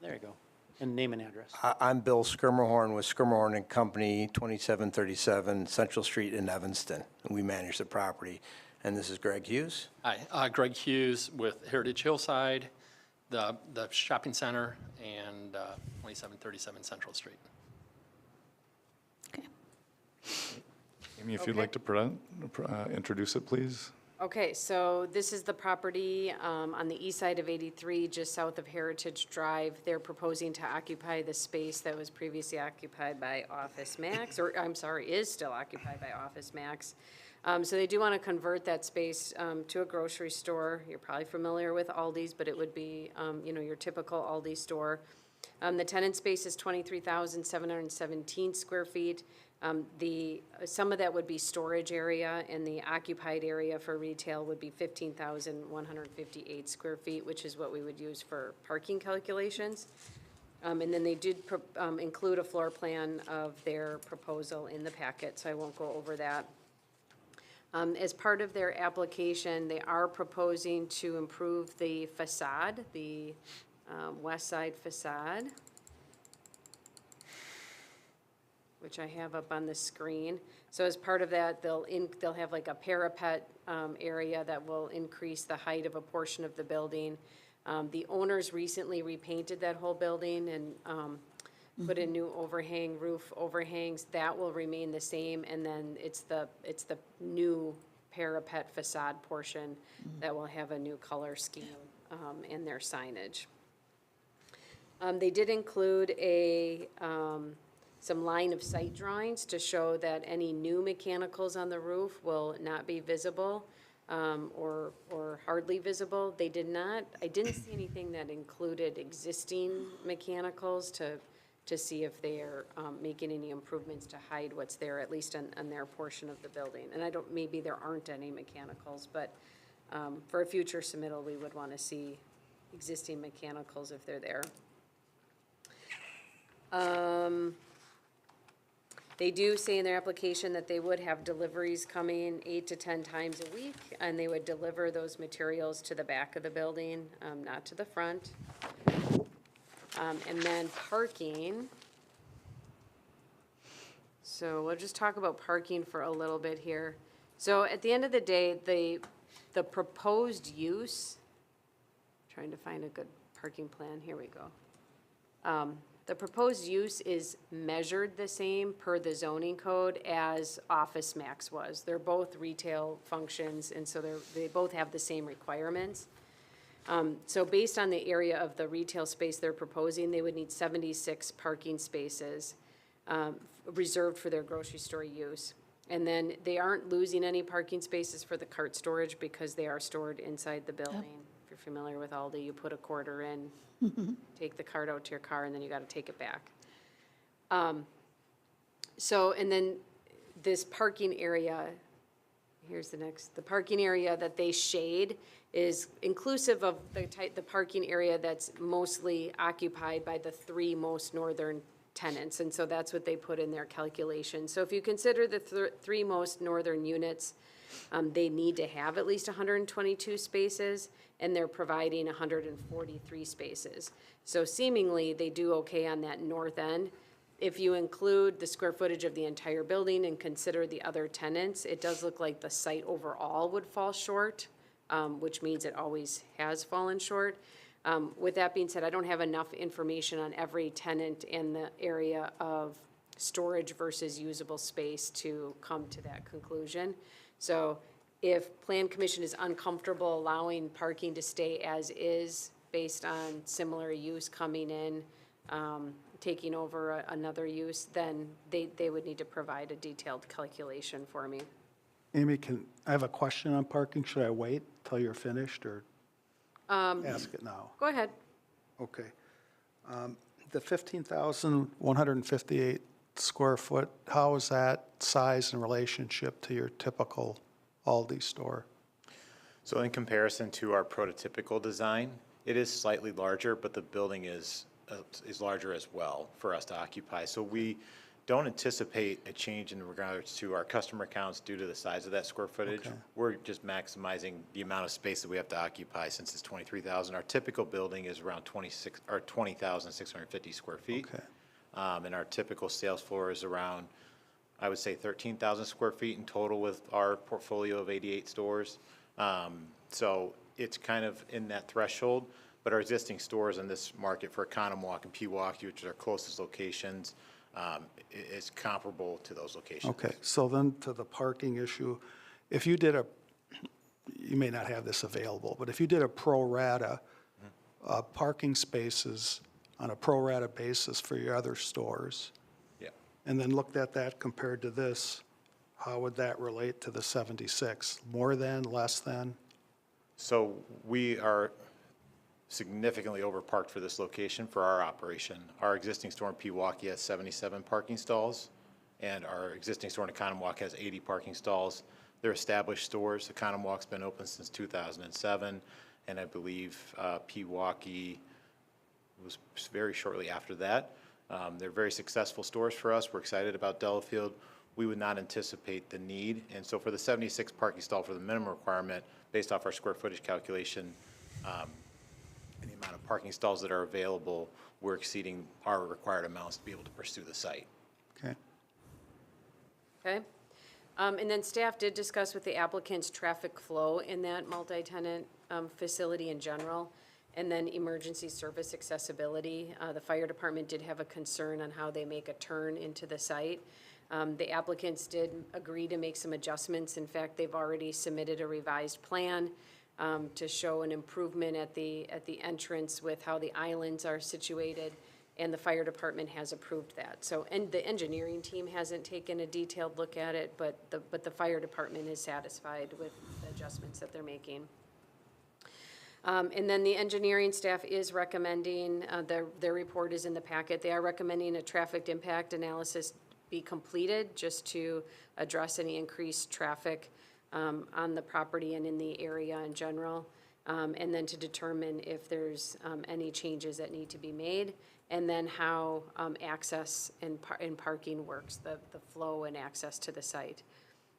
Speaker 12: you go. And name and address.
Speaker 15: I'm Bill Skirmerhorn with Skirmerhorn and Company, 2737 Central Street in Evanston. And we manage the property. And this is Greg Hughes.
Speaker 16: Hi, Greg Hughes with Heritage Hillside, the shopping center, and 2737 Central Street.
Speaker 6: Okay.
Speaker 1: Amy, if you'd like to introduce it, please.
Speaker 4: Okay, so this is the property on the east side of 83, just south of Heritage Drive. They're proposing to occupy the space that was previously occupied by Office Max, or I'm sorry, is still occupied by Office Max. So they do want to convert that space to a grocery store. You're probably familiar with Aldi's, but it would be, your typical Aldi store. The tenant space is 23,717 square feet. Some of that would be storage area, and the occupied area for retail would be 15,158 square feet, which is what we would use for parking calculations. And then they did include a floor plan of their proposal in the packet, so I won't go over that. As part of their application, they are proposing to improve the facade, the west side facade, which I have up on the screen. So as part of that, they'll have like a parapet area that will increase the height of a portion of the building. The owners recently repainted that whole building and put in new roof overhangs. That will remain the same, and then it's the new parapet facade portion that will have a new color scheme in their signage. They did include some line of sight drawings to show that any new mechanicals on the roof will not be visible or hardly visible. They did not, I didn't see anything that included existing mechanicals to see if they are making any improvements to hide what's there, at least on their portion of the building. And maybe there aren't any mechanicals, but for a future submittal, we would want to see existing mechanicals if they're there. They do say in their application that they would have deliveries coming 8 to 10 times a week, and they would deliver those materials to the back of the building, not to the front. And then parking. So we'll just talk about parking for a little bit here. So at the end of the day, the proposed use, trying to find a good parking plan, here we go. The proposed use is measured the same per the zoning code as Office Max was. They're both retail functions, and so they both have the same requirements. So based on the area of the retail space they're proposing, they would need 76 parking spaces reserved for their grocery store use. And then they aren't losing any parking spaces for the cart storage because they are stored inside the building. If you're familiar with Aldi, you put a quarter in, take the cart out to your car, and then you got to take it back. And then this parking area, here's the next, the parking area that they shade is inclusive of the parking area that's mostly occupied by the three most northern tenants, and so that's what they put in their calculation. So if you consider the three most northern units, they need to have at least 122 spaces, and they're providing 143 spaces. So seemingly, they do okay on that north end. If you include the square footage of the entire building and consider the other tenants, it does look like the site overall would fall short, which means it always has fallen short. With that being said, I don't have enough information on every tenant in the area of storage versus usable space to come to that conclusion. So if Plan Commission is uncomfortable allowing parking to stay as is based on similar use coming in, taking over another use, then they would need to provide a detailed calculation for me.
Speaker 9: Amy, I have a question on parking. Should I wait till you're finished or ask it now?
Speaker 4: Go ahead.
Speaker 9: Okay. The 15,158 square foot, how is that size in relationship to your typical Aldi store?
Speaker 14: So in comparison to our prototypical design, it is slightly larger, but the building is larger as well for us to occupy. So we don't anticipate a change in regards to our customer counts due to the size of that square footage.
Speaker 9: Okay.
Speaker 14: We're just maximizing the amount of space that we have to occupy since it's 23,000. Our typical building is around 20,650 square feet.
Speaker 9: Okay.
Speaker 14: And our typical sales floor is around, I would say, 13,000 square feet in total with our portfolio of 88 stores. So it's kind of in that threshold, but our existing stores in this market for Economwalk and Pewaukee, which are our closest locations, is comparable to those locations.
Speaker 9: Okay, so then to the parking issue, if you did you may not have this available, but if you did a pro rata, parking spaces on a pro rata basis for your other stores,
Speaker 14: Yeah.
Speaker 9: and then looked at that compared to this, how would that relate to the 76? More than, less than?
Speaker 14: So we are significantly overparked for this location for our operation. Our existing store in Pewaukee has 77 parking stalls, and our existing store in Economwalk has 80 parking stalls. They're established stores. Economwalk's been open since 2007, and I believe Pewaukee was very shortly after that. They're very successful stores for us. We're excited about Delafield. We would not anticipate the need, and so for the 76 parking stall for the minimum requirement, based off our square footage calculation, and the amount of parking stalls that are available, we're exceeding our required amounts to be able to pursue the site.
Speaker 9: Okay.
Speaker 4: Okay. And then staff did discuss with the applicants traffic flow in that multi-tenant facility in general, and then emergency service accessibility. The fire department did have a concern on how they make a turn into the site. The applicants did agree to make some adjustments. In fact, they've already submitted a revised plan to show an improvement at the entrance with how the islands are situated, and the fire department has approved that. So, and the engineering team hasn't taken a detailed look at it, but the fire department is satisfied with the adjustments that they're making. And then the engineering staff is recommending, their report is in the packet, they are recommending a traffic impact analysis be completed just to address any increased traffic on the property and in the area in general, and then to determine if there's any changes that need to be made, and then how access and parking works, the flow and access to the site.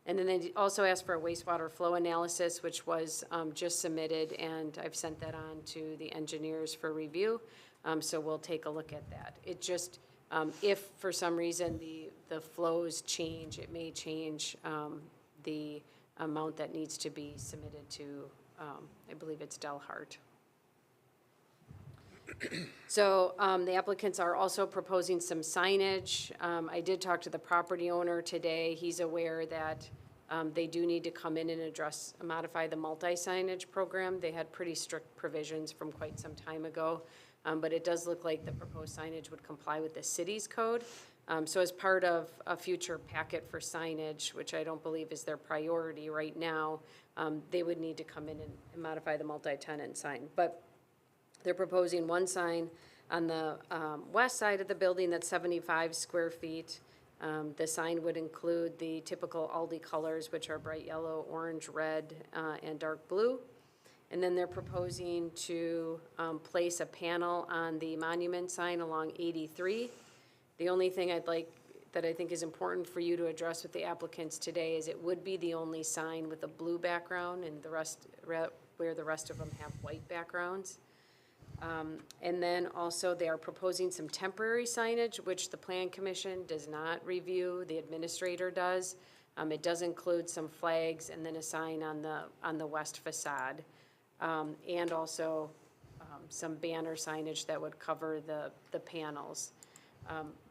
Speaker 4: And then they also asked for a wastewater flow analysis, which was just submitted, and I've sent that on to the engineers for review, so we'll take a look at that. It just, if for some reason the flows change, it may change the amount that needs to be submitted to, I believe it's Delhart. So the applicants are also proposing some signage. I did talk to the property owner today. He's aware that they do need to come in and modify the multi-signage program. They had pretty strict provisions from quite some time ago, but it does look like the proposed signage would comply with the city's code. So as part of a future packet for signage, which I don't believe is their priority right now, they would need to come in and modify the multi-tenant sign. But they're proposing one sign on the west side of the building that's 75 square feet. The sign would include the typical Aldi colors, which are bright yellow, orange, red, and dark blue. And then they're proposing to place a panel on the monument sign along 83. The only thing that I think is important for you to address with the applicants today is it would be the only sign with a blue background and the rest, where the rest of them have white backgrounds. And then also they are proposing some temporary signage, which the Plan Commission does not review, the administrator does. It does include some flags and then a sign on the west facade. And also some banner signage that would cover the panels.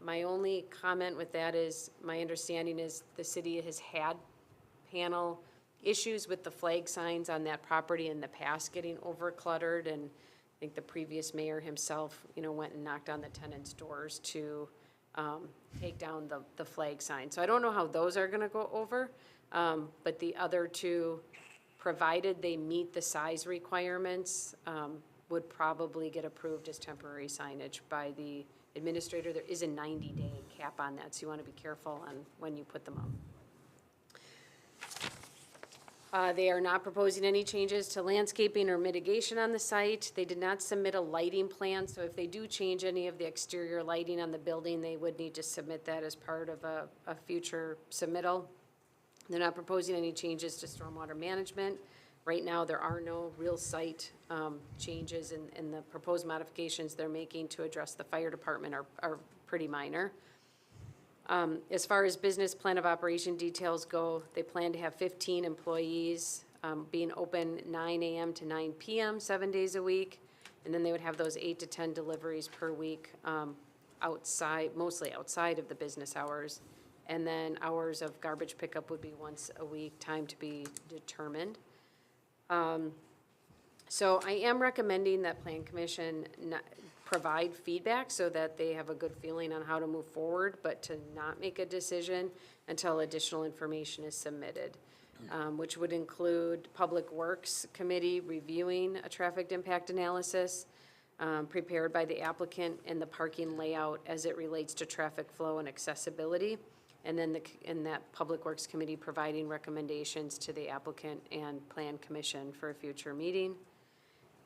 Speaker 4: My only comment with that is, my understanding is the city has had panel issues with the flag signs on that property in the past getting over cluttered, and I think the previous mayor himself, went and knocked on the tenants' doors to take down the flag sign. So I don't know how those are gonna go over, but the other two, provided they meet the size requirements, would probably get approved as temporary signage by the administrator. There is a 90-day cap on that, so you want to be careful on when you put them up. They are not proposing any changes to landscaping or mitigation on the site. They did not submit a lighting plan, so if they do change any of the exterior lighting on the building, they would need to submit that as part of a future submittal. They're not proposing any changes to stormwater management. Right now, there are no real site changes, and the proposed modifications they're making to address the fire department are pretty minor. As far as business plan of operation details go, they plan to have 15 employees, being open 9 a.m. to 9 p.m. 7 days a week, and then they would have those 8 to 10 deliveries per week, mostly outside of the business hours. And then hours of garbage pickup would be once a week, time to be determined. So I am recommending that Plan Commission provide feedback so that they have a good feeling on how to move forward, but to not make a decision until additional information is submitted, which would include Public Works Committee reviewing a traffic impact analysis prepared by the applicant and the parking layout as it relates to traffic flow and accessibility. And then that Public Works Committee providing recommendations to the applicant and Plan Commission for a future meeting.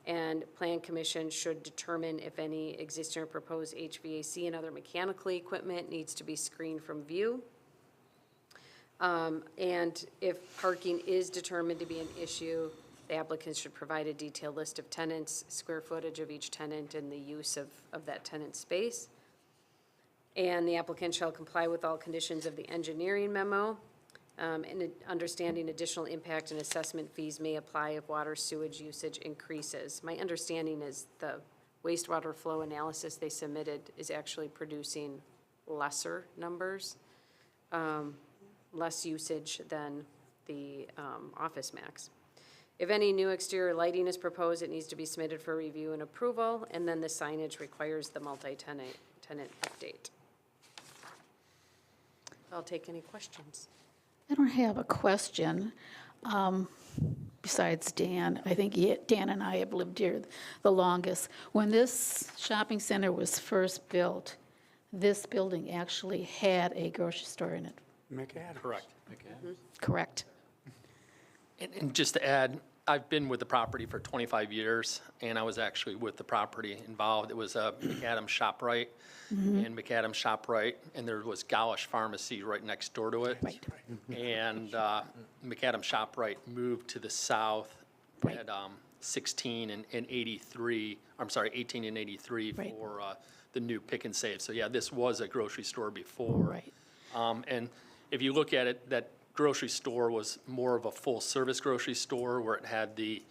Speaker 4: And Plan Commission should determine if any existing or proposed HVAC and other mechanical equipment needs to be screened from view. And if parking is determined to be an issue, the applicant should provide a detailed list of tenants, square footage of each tenant, and the use of that tenant space. And the applicant shall comply with all conditions of the engineering memo. And understanding additional impact and assessment fees may apply if water sewage usage increases. My understanding is the wastewater flow analysis they submitted is actually producing lesser numbers, less usage than the office max. If any new exterior lighting is proposed, it needs to be submitted for review and approval, and then the signage requires the multi-tenant update. I'll take any questions.
Speaker 6: I don't have a question, besides Dan. I think Dan and I have lived here the longest. When this shopping center was first built, this building actually had a grocery store in it.
Speaker 16: Correct.
Speaker 6: Correct.
Speaker 16: And just to add, I've been with the property for 25 years, and I was actually with the property involved. It was a McAdams ShopRite and McAdams ShopRite, and there was Gaulish Pharmacy right next door to it.
Speaker 6: Right.
Speaker 16: And McAdams ShopRite moved to the south at 16 and 83, I'm sorry, 18 and 83 for the new Pick and Save. So yeah, this was a grocery store before.
Speaker 6: Right.
Speaker 16: And if you look at it, that grocery store was more of a full-service grocery store where it had the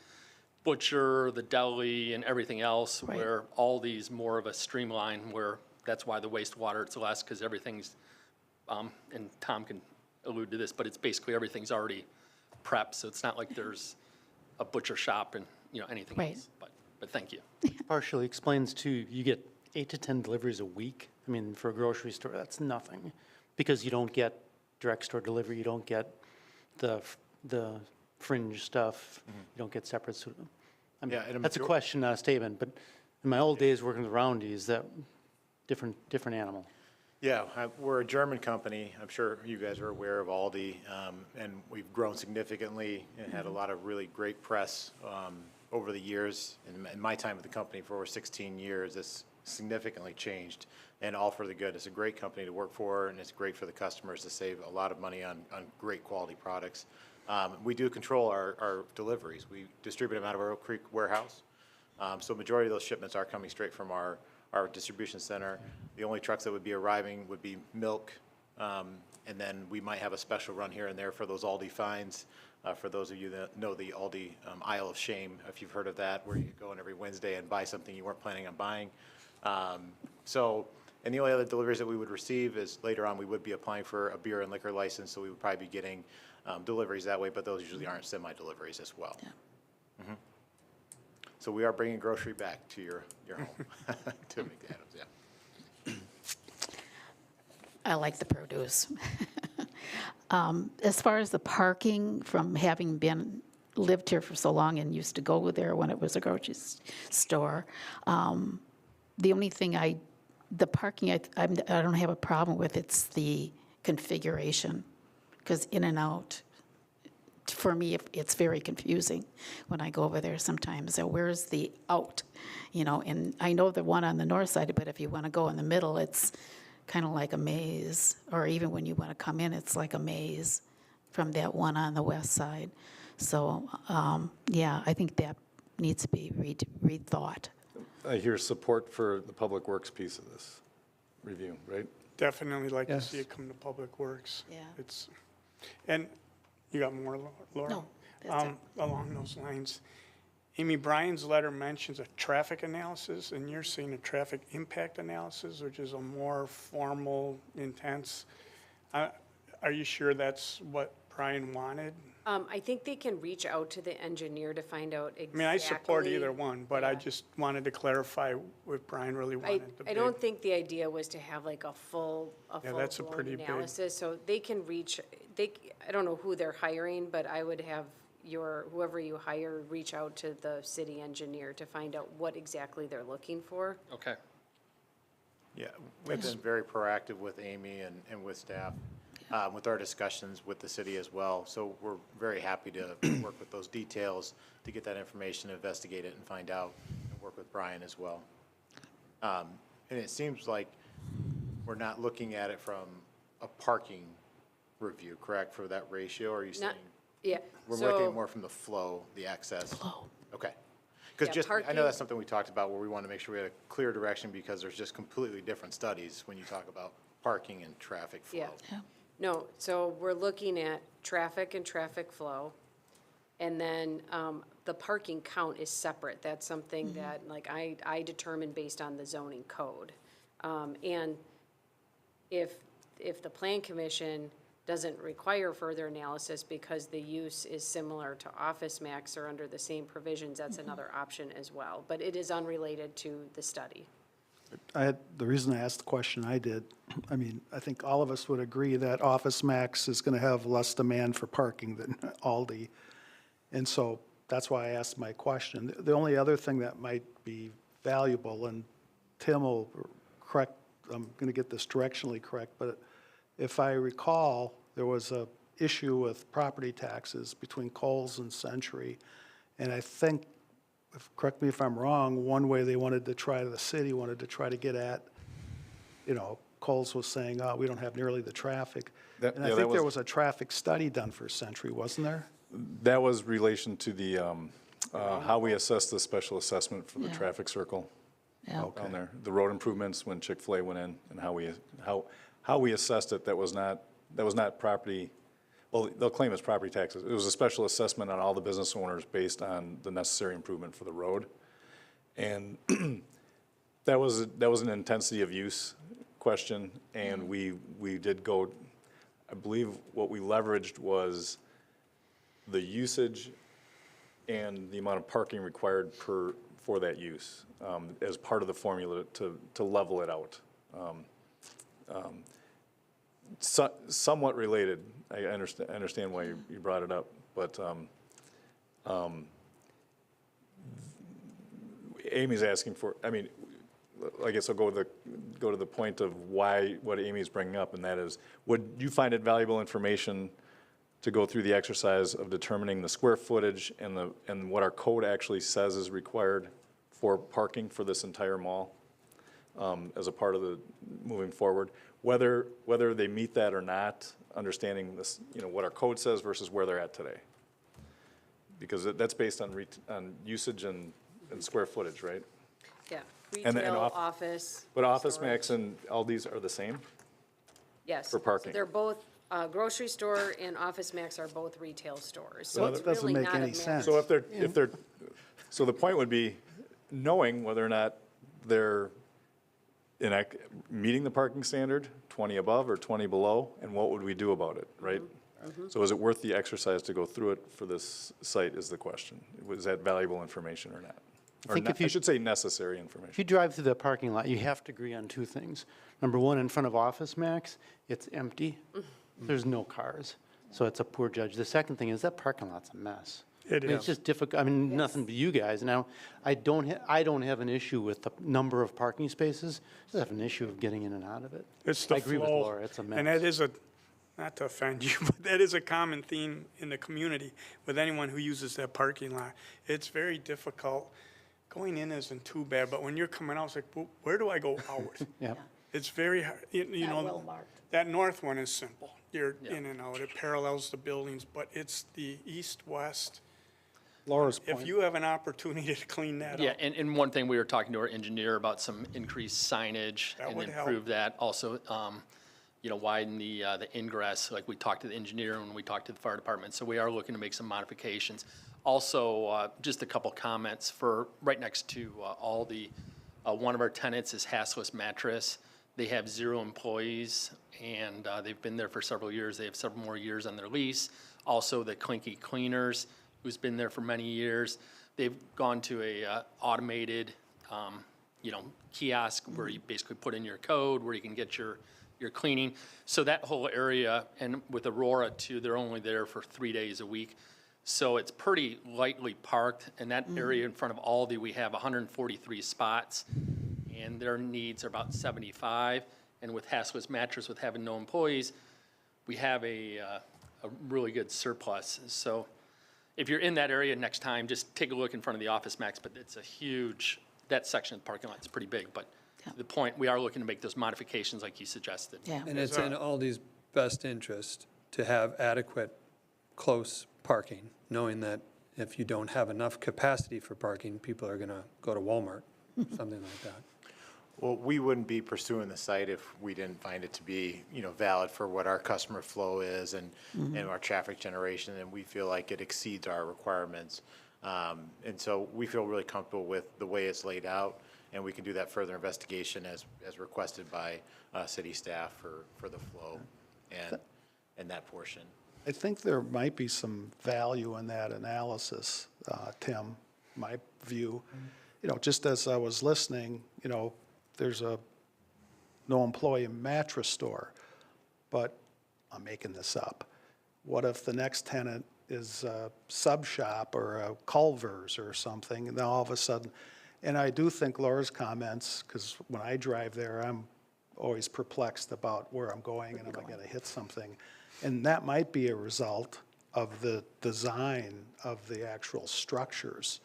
Speaker 16: butcher, the deli, and everything else, where all these more of a streamline, where that's why the wastewater, it's less, because everything's, and Tom can allude to this, but it's basically everything's already prepped, so it's not like there's a butcher shop and, anything else. But thank you.
Speaker 12: Partially explains too, you get 8 to 10 deliveries a week. I mean, for a grocery store, that's nothing, because you don't get direct store delivery, you don't get the fringe stuff, you don't get separate, I mean,
Speaker 14: Yeah, and a
Speaker 12: that's a
Speaker 14: major-
Speaker 12: question, not a statement, but in my old days working with Roundy's, that, different animal.
Speaker 14: Yeah, we're a German company. I'm sure you guys are aware of Aldi, and we've grown significantly and had a lot of really great press over the years. In my time at the company for over 16 years, it's significantly changed, and all for the good. It's a great company to work for, and it's great for the customers to save a lot of money on great quality products. We do control our deliveries. We distribute them out of our Oak Creek warehouse. So majority of those shipments are coming straight from our distribution center. The only trucks that would be arriving would be milk, and then we might have a special run here and there for those Aldi finds. For those of you that know the Aldi Aisle of Shame, if you've heard of that, where you go in every Wednesday and buy something you weren't planning on buying. And the only other deliveries that we would receive is later on we would be applying for a beer and liquor license, so we would probably be getting deliveries that way, but those usually aren't semi-deliveries as well.
Speaker 6: Yeah.
Speaker 14: So we are bringing grocery back to your home, to McAdams, yeah.
Speaker 6: I like the produce. As far as the parking, from having lived here for so long and used to go there when it was a grocery store, the only thing the parking I don't have a problem with, it's the configuration, because in and out, for me, it's very confusing when I go over there sometimes. So where's the out? And I know the one on the north side, but if you want to go in the middle, it's kind of like a maze. Or even when you want to come in, it's like a maze from that one on the west side. So, yeah, I think that needs to be rethought.
Speaker 1: I hear support for the Public Works piece of this review, right?
Speaker 5: Definitely like to
Speaker 9: Yes.
Speaker 5: see it come to Public Works.
Speaker 6: Yeah.
Speaker 5: And you got more, Laura?
Speaker 6: No, that's it.
Speaker 5: Along those lines, Amy, Brian's letter mentions a traffic analysis, and you're saying a traffic impact analysis, which is a more formal, intense. Are you sure that's what Brian wanted?
Speaker 4: I think they can reach out to the engineer to find out exactly.
Speaker 5: I mean, I support either one, but I just wanted to clarify what Brian really wanted.
Speaker 4: I don't think the idea was to have like a
Speaker 5: that's a
Speaker 4: full-blown
Speaker 5: pretty big-
Speaker 4: analysis, so they can I don't know who they're hiring, but I would have whoever you hire, reach out to the city engineer to find out what exactly they're looking for.
Speaker 16: Okay.
Speaker 14: Yeah, we've been very proactive with Amy and with staff, with our discussions with the city as well. So we're very happy to work with those details to get that information, investigate it, and find out, and work with Brian as well. And it seems like we're not looking at it from a parking review, correct, for that ratio? Or are you saying?
Speaker 4: Yeah.
Speaker 14: We're looking at more from the flow, the access?
Speaker 6: Flow.
Speaker 14: Okay. Because
Speaker 4: Yeah,
Speaker 14: I know
Speaker 4: parking-
Speaker 14: that's something we talked about where we want to make sure we had a clear direction because there's just completely different studies when you talk about parking and traffic flow.
Speaker 4: Yeah. No, so we're looking at traffic and traffic flow, and then the parking count is separate. That's something that, like, I determine based on the zoning code. And if the plan commission doesn't require further analysis because the use is similar to Office Max or under the same provisions, that's another option as well. But it is unrelated to the study.
Speaker 9: The reason I asked the question I did, I mean, I think all of us would agree that Office Max is going to have less demand for parking than Aldi. And so that's why I asked my question. The only other thing that might be valuable, and Tim will correct, I'm going to get this directionally correct, but if I recall, there was a issue with property taxes between Kohl's and Century. And I think, correct me if I'm wrong, one way they wanted to try to, the city wanted to try to get at, Kohl's was saying, oh, we don't have nearly the traffic. And I think there was a traffic study done for Century, wasn't there?
Speaker 1: That was relation to the, how we assess the special assessment for the traffic circle
Speaker 6: Yeah.
Speaker 1: down there. The road improvements when Chick-fil-A went in and how we assessed it, that was not property, well, they'll claim it's property taxes. It was a special assessment on all the business owners based on the necessary improvement for the road. And that was an intensity of use question, and we did go, I believe what we leveraged was the usage and the amount of parking required for that use as part of the formula to level it out. somewhat related, I understand why you brought it up, but Amy's asking for, I mean, I guess I'll go to the point of what Amy's bringing up, and that is, would you find it valuable information to go through the exercise of determining the square footage and what our code actually says is required for parking for this entire mall, as a part of the moving forward, whether they meet that or not, understanding this, what our code says versus where they're at today? Because that's based on usage and square footage, right?
Speaker 4: Yeah,
Speaker 1: And
Speaker 4: retail, office.
Speaker 1: But Office
Speaker 4: storage.
Speaker 1: Max and Aldi's are the same?
Speaker 4: Yes.
Speaker 1: for parking.
Speaker 4: So they're both, grocery store and Office Max are both retail stores. So
Speaker 9: Well,
Speaker 4: it's
Speaker 9: that doesn't
Speaker 4: really
Speaker 9: make
Speaker 4: not a
Speaker 9: any
Speaker 4: matter-
Speaker 9: sense.
Speaker 1: So so the point would be knowing whether or not they're meeting the parking standard, 20 above or 20 below, and what would we do about it, right? So is it worth the exercise to go through it for this site is the question. Was that valuable information or not?
Speaker 12: I think if you-
Speaker 1: I should say necessary
Speaker 12: If
Speaker 1: information.
Speaker 12: you drive through the parking lot, you have to agree on two things. Number one, in front of Office Max, it's empty. There's no cars, so it's a poor judge. The second thing is that parking lot's a mess.
Speaker 5: It
Speaker 12: I mean, it's just difficult, I mean, nothing but you guys. Now, I don't have an issue with the number of parking spaces, I just have an issue of getting in and out of it.
Speaker 5: It's the
Speaker 12: I agree with
Speaker 5: flow.
Speaker 12: Laura, it's a mess.
Speaker 5: And that is not to offend you, but that is a common theme in the community with anyone who uses that parking lot. It's very difficult. Going in isn't too bad, but when you're coming out, it's like, well, where do I go out?
Speaker 12: Yeah.
Speaker 5: It's very hard, you know, that north one is simple. You're in and out, it parallels the buildings, but it's the east-west.
Speaker 9: Laura's
Speaker 5: If
Speaker 9: point.
Speaker 5: you have an opportunity to clean that
Speaker 16: Yeah,
Speaker 5: up,
Speaker 16: and one thing, we were talking to our engineer about some increased signage
Speaker 5: That
Speaker 16: and
Speaker 5: would help.
Speaker 16: improve that. Also, widen the ingress, like we talked to the engineer when we talked to the fire department. So we are looking to make some modifications. Also, just a couple comments for right next to Aldi. One of our tenants is Hassless Mattress. They have 0 employees, and they've been there for several years. They have several more years on their lease. Also, the Clinky Cleaners, who's been there for many years. They've gone to a automated, kiosk where you basically put in your code, where you can get your cleaning. So that whole area, and with Aurora too, they're only there for 3 days a week. So it's pretty lightly parked. In that area in front of Aldi, we have 143 spots, and their needs are about 75. And with Hassless Mattress, with having no employees, we have a really good surplus. So if you're in that area next time, just take a look in front of the Office Max, but it's a huge, that section of the parking lot is pretty big. But to the point, we are looking to make those modifications like you suggested.
Speaker 6: Yeah.
Speaker 2: And it's in Aldi's best interest to have adequate, close parking, knowing that if you don't have enough capacity for parking, people are going to go to Walmart, something like that.
Speaker 14: Well, we wouldn't be pursuing the site if we didn't find it to be, valid for what our customer flow is and our traffic generation, and we feel like it exceeds our requirements. And so we feel really comfortable with the way it's laid out, and we can do that further investigation as requested by city staff for the flow and that portion.
Speaker 9: I think there might be some value in that analysis, Tim, my view. Just as I was listening, there's a no employee mattress store, but I'm making this up. What if the next tenant is a sub shop or a Culver's or something, and then all of a sudden, and I do think Laura's comments, because when I drive there, I'm always perplexed about where I'm going and am I going to hit something. And that might be a result of the design of the actual structures.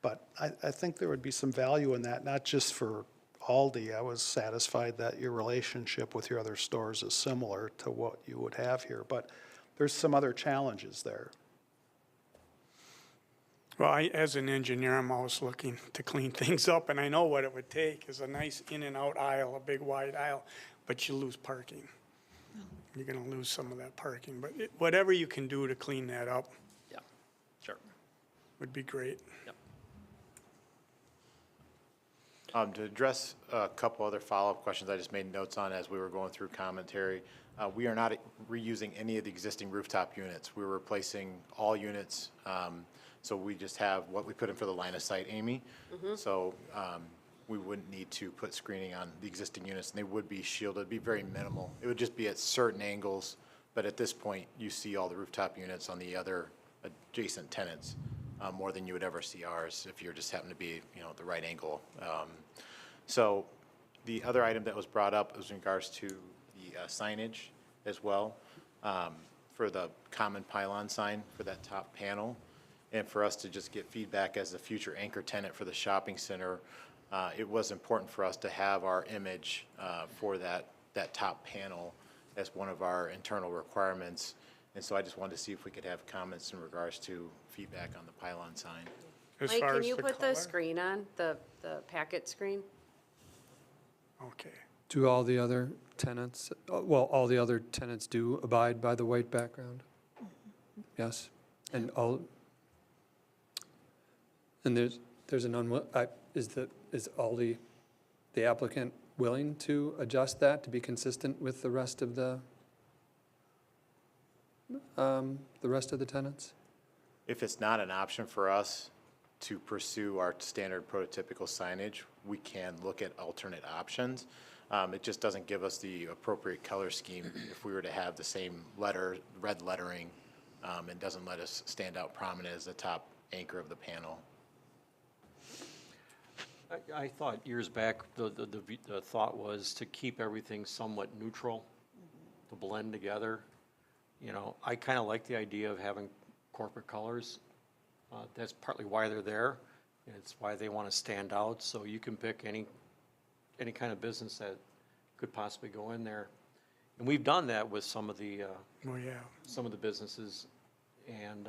Speaker 9: But I think there would be some value in that, not just for Aldi. I was satisfied that your relationship with your other stores is similar to what you would have here, but there's some other challenges there.
Speaker 5: well, as an engineer, I'm always looking to clean things up, and I know what it would take is a nice in and out aisle, a big wide aisle, but you lose parking. You're going to lose some of that parking, but whatever you can do to clean that up
Speaker 16: Yeah, sure.
Speaker 5: would be great.
Speaker 16: Yep.
Speaker 14: To address a couple other follow-up questions I just made notes on as we were going through commentary, we are not reusing any of the existing rooftop units. We're replacing all units, so we just have what we put in for the line of sight, Amy. So we wouldn't need to put screening on the existing units, and they would be shielded. It'd be very minimal. It would just be at certain angles, but at this point, you see all the rooftop units on the other adjacent tenants more than you would ever see ours if you're just happen to be, the right angle. So the other item that was brought up was in regards to the signage as well, for the common pylon sign for that top panel, and for us to just get feedback as a future anchor tenant for the shopping center. It was important for us to have our image for that top panel as one of our internal requirements. And so I just wanted to see if we could have comments in regards to feedback on the pylon sign.
Speaker 5: As
Speaker 4: Mike,
Speaker 5: far
Speaker 4: can
Speaker 5: as
Speaker 4: you
Speaker 5: the
Speaker 4: put
Speaker 5: color?
Speaker 4: the screen on, the packet screen?
Speaker 5: Okay.
Speaker 2: Do all the other tenants, all the other tenants do abide by the white background? Yes? And there's an is all the applicant willing to adjust that to be consistent with the rest of the tenants?
Speaker 14: If it's not an option for us to pursue our standard prototypical signage, we can look at alternate options. It just doesn't give us the appropriate color scheme if we were to have the same red lettering, and doesn't let us stand out prominent as the top anchor of the panel.
Speaker 7: I thought years back, the thought was to keep everything somewhat neutral, to blend together. I kind of like the idea of having corporate colors. That's partly why they're there. It's why they want to stand out. So you can pick any kind of business that could possibly go in there. And we've done that with some of the businesses. And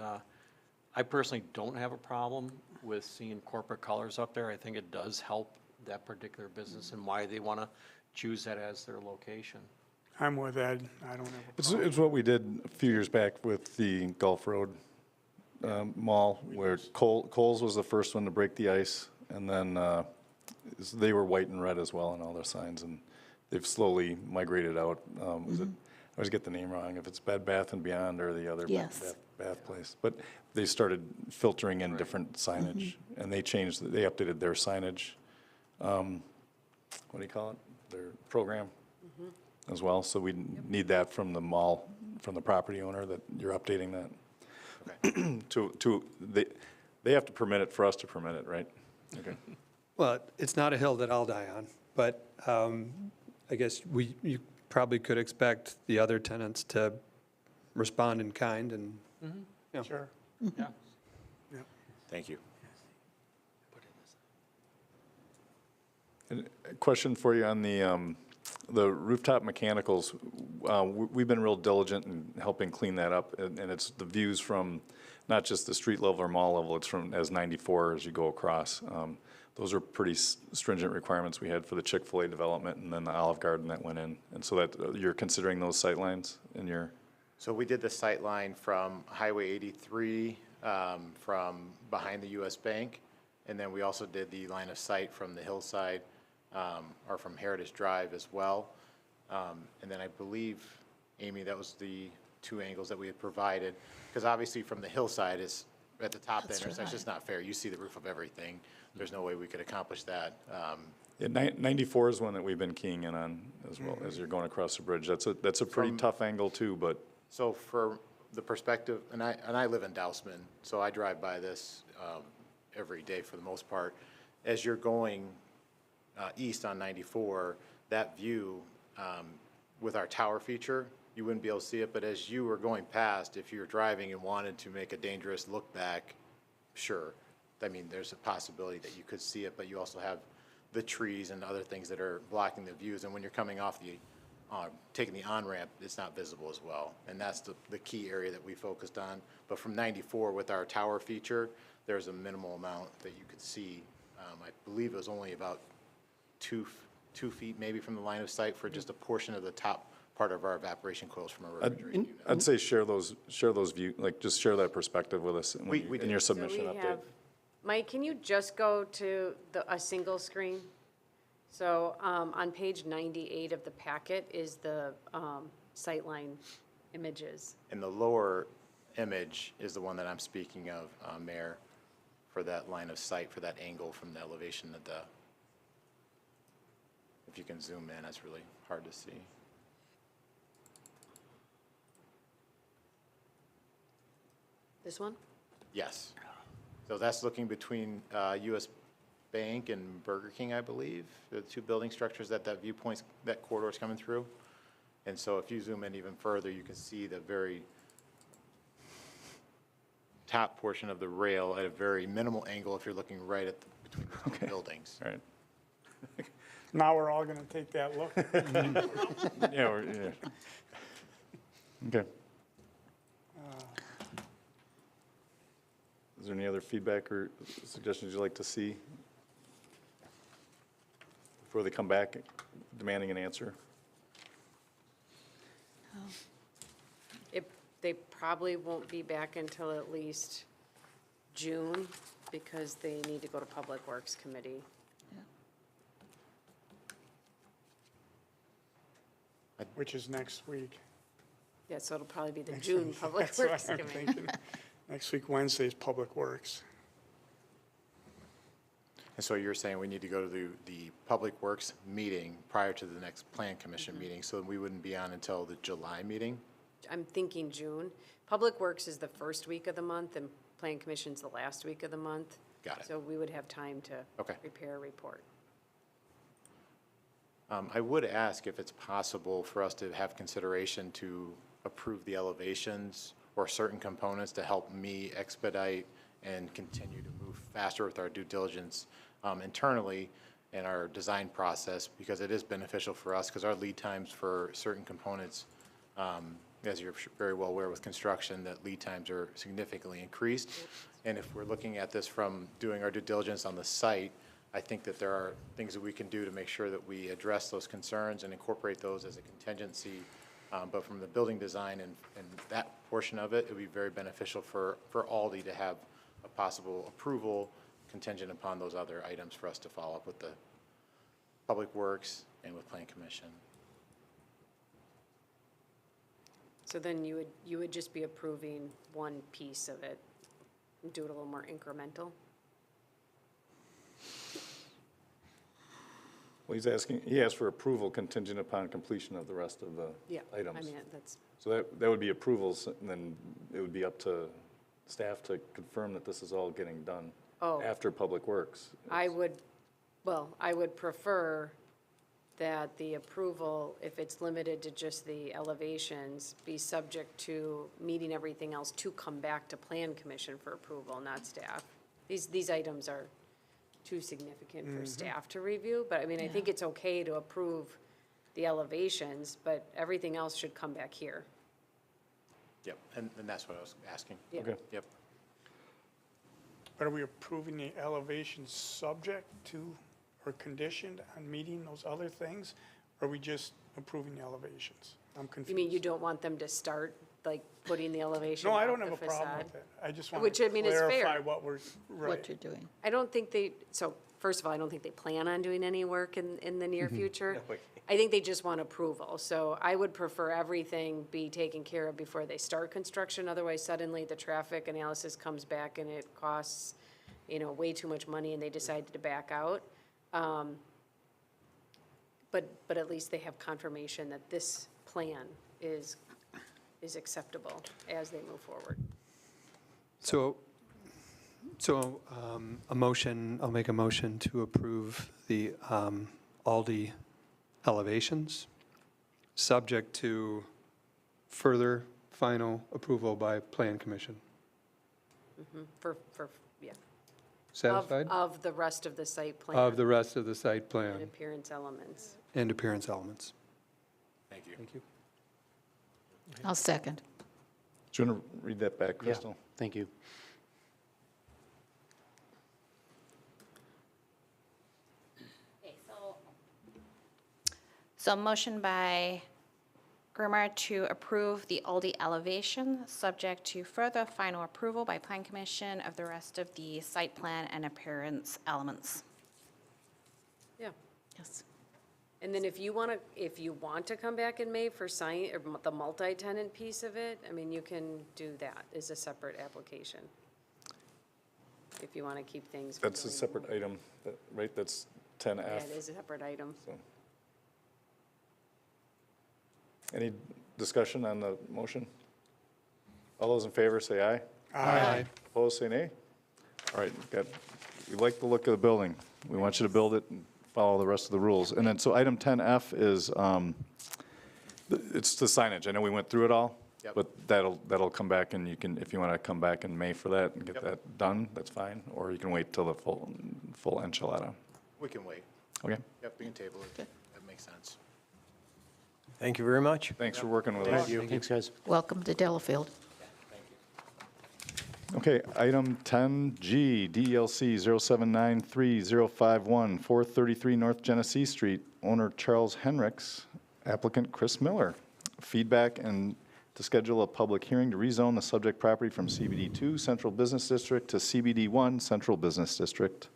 Speaker 7: I personally don't have a problem with seeing corporate colors up there. I think it does help that particular business and why they want to choose that as their location.
Speaker 5: I'm with Ed. I don't have a
Speaker 1: It's,
Speaker 5: problem.
Speaker 1: it's what we did a few years back with the Gulf Road Mall, where Kohl's was the first one to break the ice, and then they were white and red as well on all their signs, and they've slowly migrated out. Was it, I always get the name wrong, if it's Bed Bath & Beyond or the other
Speaker 6: Yes.
Speaker 1: bath place. But they started filtering in different signage, and they updated their signage, what do you call it, their program as well. So we need that from the mall, from the property owner, that you're updating that. They have to permit it for us to permit it, right? Okay.
Speaker 2: Well, it's not a hill that I'll die on, but I guess you probably could expect the other tenants to respond in kind and, yeah.
Speaker 5: Sure.
Speaker 7: Yeah.
Speaker 14: Thank you.
Speaker 1: And a question for you on the rooftop mechanicals. We've been real diligent in helping clean that up, and it's the views from not just the street level or mall level, it's from as 94 as you go across. Those are pretty stringent requirements we had for the Chick-fil-A development and then the Olive Garden that went in. And so that you're considering those sightlines in your?
Speaker 14: So we did the sight line from Highway 83, from behind the US Bank, and then we also did the line of sight from the hillside, or from Heritage Drive as well. And then I believe, Amy, that was the two angles that we had provided, because obviously from the hillside is at the top of the intersection. It's just not fair. You see the roof of everything. There's no way we could accomplish that.
Speaker 1: Yeah, 94 is one that we've been keying in on as well, as you're going across the bridge. That's a pretty tough angle too, but.
Speaker 14: So for the perspective, and I live in Dousman, so I drive by this every day for the most part. As you're going east on 94, that view with our tower feature, you wouldn't be able to see it, but as you were going past, if you were driving and wanted to make a dangerous look back, sure. I mean, there's a possibility that you could see it, but you also have the trees and other things that are blocking the views, and when you're coming off the taking the on-ramp, it's not visible as well. And that's the key area that we focused on. But from 94 with our tower feature, there's a minimal amount that you could see. I believe it was only about 2 feet maybe from the line of sight for just a portion of the top part of our evaporation coils from a refrigerator unit.
Speaker 1: I'd say share those views, like just share that perspective with us in your submission
Speaker 4: So we
Speaker 1: update.
Speaker 4: have, Mike, can you just go to a single screen? So on page 98 of the packet is the sightline images.
Speaker 14: And the lower image is the one that I'm speaking of, Mayor, for that line of sight, for that angle from the elevation of the If you can zoom in, it's really hard to see.
Speaker 4: This one?
Speaker 14: Yes. So that's looking between US Bank and Burger King, I believe, the two building structures that viewpoint's, that corridor's coming through. And so if you zoom in even further, you can see the very top portion of the rail at a very minimal angle if you're looking right at between the two buildings.
Speaker 1: All right.
Speaker 5: Now we're all going to take that look.
Speaker 1: Yeah, Okay. Is there any other feedback or suggestions you'd like to see before they come back demanding an answer?
Speaker 4: They probably won't be back until at least June because they need to go to Public Works Committee.
Speaker 5: Which is next week.
Speaker 4: Yeah, so it'll probably be the June Public
Speaker 5: That's what
Speaker 4: Works
Speaker 5: I'm
Speaker 4: Committee.
Speaker 5: thinking. Next week, Wednesday is Public Works.
Speaker 14: And so you're saying we need to go to the Public Works meeting prior to the next Plan Commission meeting, so we wouldn't be on until the July meeting?
Speaker 4: I'm thinking June. Public Works is the first week of the month and Plan Commission's the last week of the month.
Speaker 14: Got it.
Speaker 4: So we would have time to
Speaker 14: Okay.
Speaker 4: prepare a report.
Speaker 14: I would ask if it's possible for us to have consideration to approve the elevations or certain components to help me expedite and continue to move faster with our due diligence internally in our design process, because it is beneficial for us, because our lead times for certain components, as you're very well aware with construction, that lead times are significantly increased. And if we're looking at this from doing our due diligence on the site, I think that there are things that we can do to make sure that we address those concerns and incorporate those as a contingency. But from the building design and that portion of it, it would be very beneficial for Aldi to have a possible approval contingent upon those other items for us to follow up with the Public Works and with Plan Commission.
Speaker 4: So then you would just be approving one piece of it and do it a little more incremental?
Speaker 1: Well, he asked for approval contingent upon completion of the rest of the
Speaker 4: Yeah,
Speaker 1: items.
Speaker 4: I mean, that's,
Speaker 1: So that would be approvals, and then it would be up to staff to confirm that this is all getting done
Speaker 4: Oh.
Speaker 1: after Public Works.
Speaker 4: I would prefer that the approval, if it's limited to just the elevations, be subject to meeting everything else to come back to Plan Commission for approval, not staff. These items are too significant for staff to review, but I mean, I think it's okay to approve the elevations, but everything else should come back here.
Speaker 14: Yep, and that's what I was asking.
Speaker 4: Yeah.
Speaker 1: Okay.
Speaker 14: Yep.
Speaker 5: But are we approving the elevations subject to or conditioned on meeting those other things? Or are we just approving the elevations? I'm confused.
Speaker 4: You mean you don't want them to start, like, putting the elevation
Speaker 5: No, I
Speaker 4: off
Speaker 5: don't
Speaker 4: the
Speaker 5: have a problem
Speaker 4: facade?
Speaker 5: with that. I just want
Speaker 4: Which,
Speaker 5: to
Speaker 4: I mean, is fair.
Speaker 5: clarify what we're, right.
Speaker 6: what you're doing.
Speaker 4: I don't think so first of all, I don't think they plan on doing any work in the near future. I think they just want approval. So I would prefer everything be taken care of before they start construction. Otherwise, suddenly the traffic analysis comes back and it costs, way too much money and they decided to back out. But at least they have confirmation that this plan is acceptable as they move forward.
Speaker 2: So I'll make a motion to approve the Aldi elevations, subject to further final approval by Plan Commission.
Speaker 4: Yeah.
Speaker 2: Satisfied?
Speaker 4: Of the rest of the site plan.
Speaker 2: Of the rest of the site
Speaker 4: And
Speaker 2: plan
Speaker 4: appearance elements.
Speaker 2: and appearance elements.
Speaker 14: Thank you.
Speaker 2: Thank you.
Speaker 6: I'll second.
Speaker 1: Do you want to read that back,
Speaker 12: Yeah,
Speaker 1: Crystal?
Speaker 12: thank you.
Speaker 8: Okay, so motion by Grimmer to approve the Aldi elevation, subject to further final approval by Plan Commission of the rest of the site plan and appearance elements.
Speaker 4: Yeah.
Speaker 6: Yes.
Speaker 4: And then if you want to come back in May for or the multi-tenant piece of it, I mean, you can do that as a separate application. If you want to keep things.
Speaker 1: That's a
Speaker 4: going.
Speaker 1: separate item, right? That's 10F.
Speaker 4: Yeah, it is a separate item.
Speaker 1: So, Any discussion on the motion? All those in favor say aye.
Speaker 2: Aye.
Speaker 1: Opposed, say nay. All right, we like the look of the building. We want you to build it and follow the rest of the rules. And then, so item 10F is, it's the signage. I know we went through it all,
Speaker 14: Yep.
Speaker 1: but that'll come back, and you can, if you want to come back in May for that and get that done, that's fine. Or you can wait till the full enchilada.
Speaker 14: We can wait.
Speaker 1: Okay?
Speaker 14: Yep, we can table it. That makes sense.
Speaker 15: Thank you very much.
Speaker 1: Thanks for working with
Speaker 14: Thank
Speaker 1: us.
Speaker 14: you.
Speaker 12: Thanks, guys.
Speaker 6: Welcome to Delafield.
Speaker 1: Okay, item 10G, DLC 0793051, 433 North Genesee Street, owner Charles Henricks, applicant Chris Miller. Feedback and to schedule a public hearing to rezone the subject property from CBD 2 Central Business District to CBD 1 Central Business District.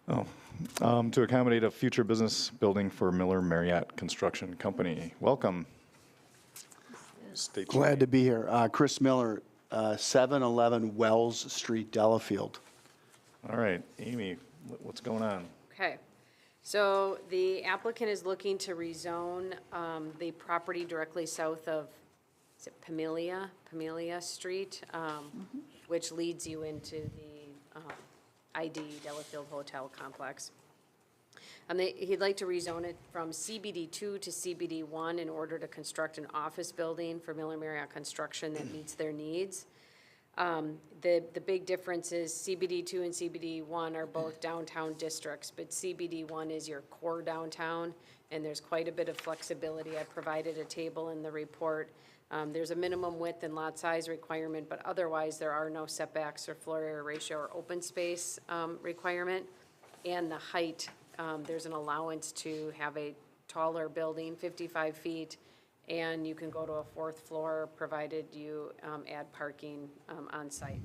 Speaker 1: To accommodate a future business building for Miller Marriott Construction Company. Welcome. State your
Speaker 17: Glad
Speaker 1: name.
Speaker 17: to be here. Chris Miller, 711 Wells Street, Delafield.
Speaker 1: All right, Amy, what's going on?
Speaker 4: Okay. So the applicant is looking to rezone the property directly south of, is it Pamelia Street, which leads you into the ID Delafield Hotel Complex. He'd like to rezone it from CBD 2 to CBD 1 in order to construct an office building for Miller Marriott Construction that meets their needs. The big difference is CBD 2 and CBD 1 are both downtown districts, but CBD 1 is your core downtown, and there's quite a bit of flexibility. I provided a table in the report. There's a minimum width and lot size requirement, but otherwise there are no setbacks or floor area ratio or open space requirement. And the height, there's an allowance to have a taller building, 55 feet, and you can go to a fourth floor provided you add parking on site.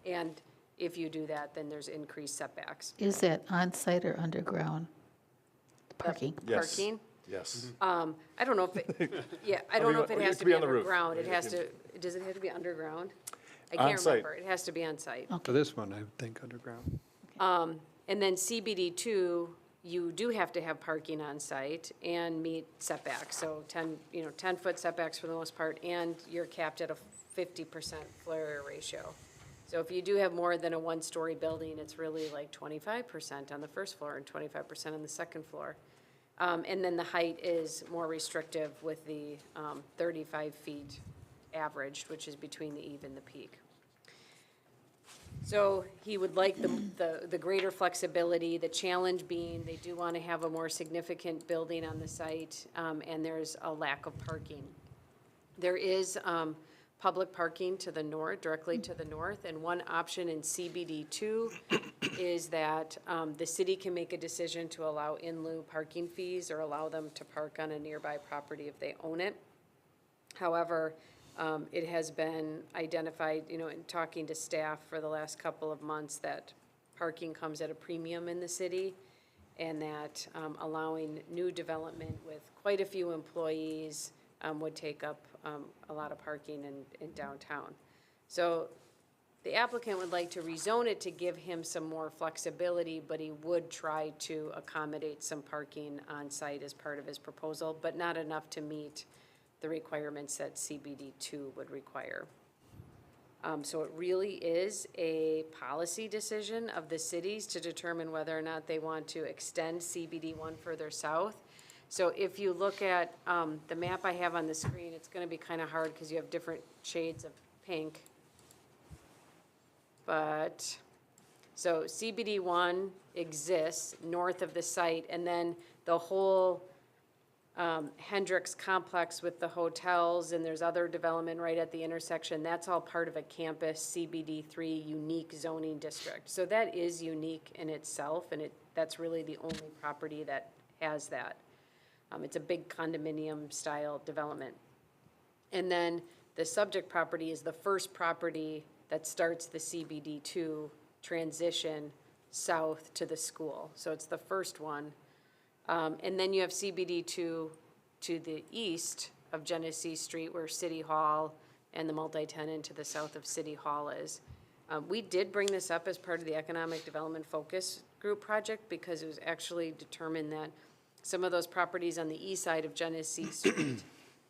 Speaker 4: And if you do that, then there's increased setbacks.
Speaker 6: Is that on-site or underground parking?
Speaker 1: Yes.
Speaker 4: Parking?
Speaker 1: Yes.
Speaker 4: I don't know if it, yeah, I don't know if it has to be
Speaker 1: on the roof.
Speaker 4: underground. It has to, does it have to be underground? I can't
Speaker 1: On-site.
Speaker 4: remember. It has to be on site.
Speaker 2: For this one, I would think underground.
Speaker 4: And then CBD 2, you do have to have parking on site and meet setbacks. So 10-foot setbacks for the most part, and you're capped at a 50% floor area ratio. So if you do have more than a one-story building, it's really like 25% on the first floor and 25% on the second floor. And then the height is more restrictive with the 35 feet averaged, which is between the eave and the peak. So he would like the greater flexibility, the challenge being they do want to have a more significant building on the site, and there's a lack of parking. There is public parking to the north, directly to the north, and one option in CBD 2 is that the city can make a decision to allow in lieu parking fees or allow them to park on a nearby property if they own it. However, it has been identified, in talking to staff for the last couple of months, that parking comes at a premium in the city, and that allowing new development with quite a few employees would take up a lot of parking in downtown. So the applicant would like to rezone it to give him some more flexibility, but he would try to accommodate some parking on site as part of his proposal, but not enough to meet the requirements that CBD 2 would require. So it really is a policy decision of the cities to determine whether or not they want to extend CBD 1 further south. So if you look at the map I have on the screen, it's going to be kind of hard because you have different shades of pink. But, so CBD 1 exists north of the site, and then the whole Hendricks complex with the hotels, and there's other development right at the intersection. That's all part of a campus CBD 3 unique zoning district. So that is unique in itself, and that's really the only property that has that. It's a big condominium style development. And then the subject property is the first property that starts the CBD 2 transition south to the school. So it's the first one. And then you have CBD 2 to the east of Genesee Street, where City Hall and the multi-tenant to the south of City Hall is. We did bring this up as part of the Economic Development Focus Group project because it was actually determined that some of those properties on the east side of Genesee Street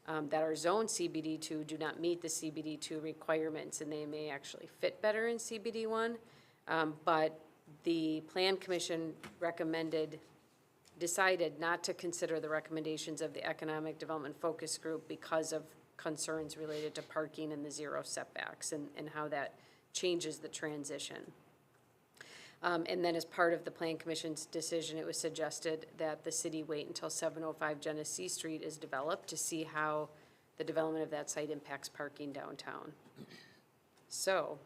Speaker 4: that are zoned CBD2 do not meet the CBD2 requirements, and they may actually fit better in CBD1. But the Plan Commission decided not to consider the recommendations of the Economic Development Focus Group because of concerns related to parking and the zero setbacks and how that changes the transition. And then as part of the Plan Commission's decision, it was suggested that the city wait until 705 Genesee Street is developed to see how the development of that site impacts parking downtown. So,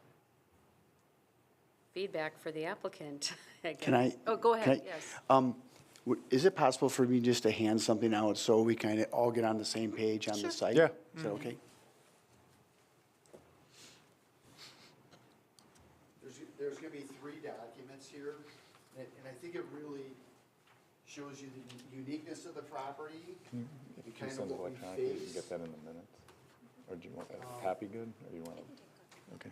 Speaker 4: feedback for the applicant, I guess.
Speaker 17: Can I?
Speaker 4: Oh, go
Speaker 17: can
Speaker 4: ahead,
Speaker 17: I-
Speaker 4: yes.
Speaker 17: Is it possible for me just to hand something out so we kind of all get on the same page on the site?
Speaker 1: Yeah.
Speaker 17: Is that okay? There's going to be 3 documents here, and I think it really shows you the uniqueness of the property.
Speaker 1: If you
Speaker 17: kind of
Speaker 1: send it
Speaker 17: what we
Speaker 1: electronically, you can
Speaker 17: face.
Speaker 1: get that in the minutes? Or do you want that copy good, or do you want it? Okay.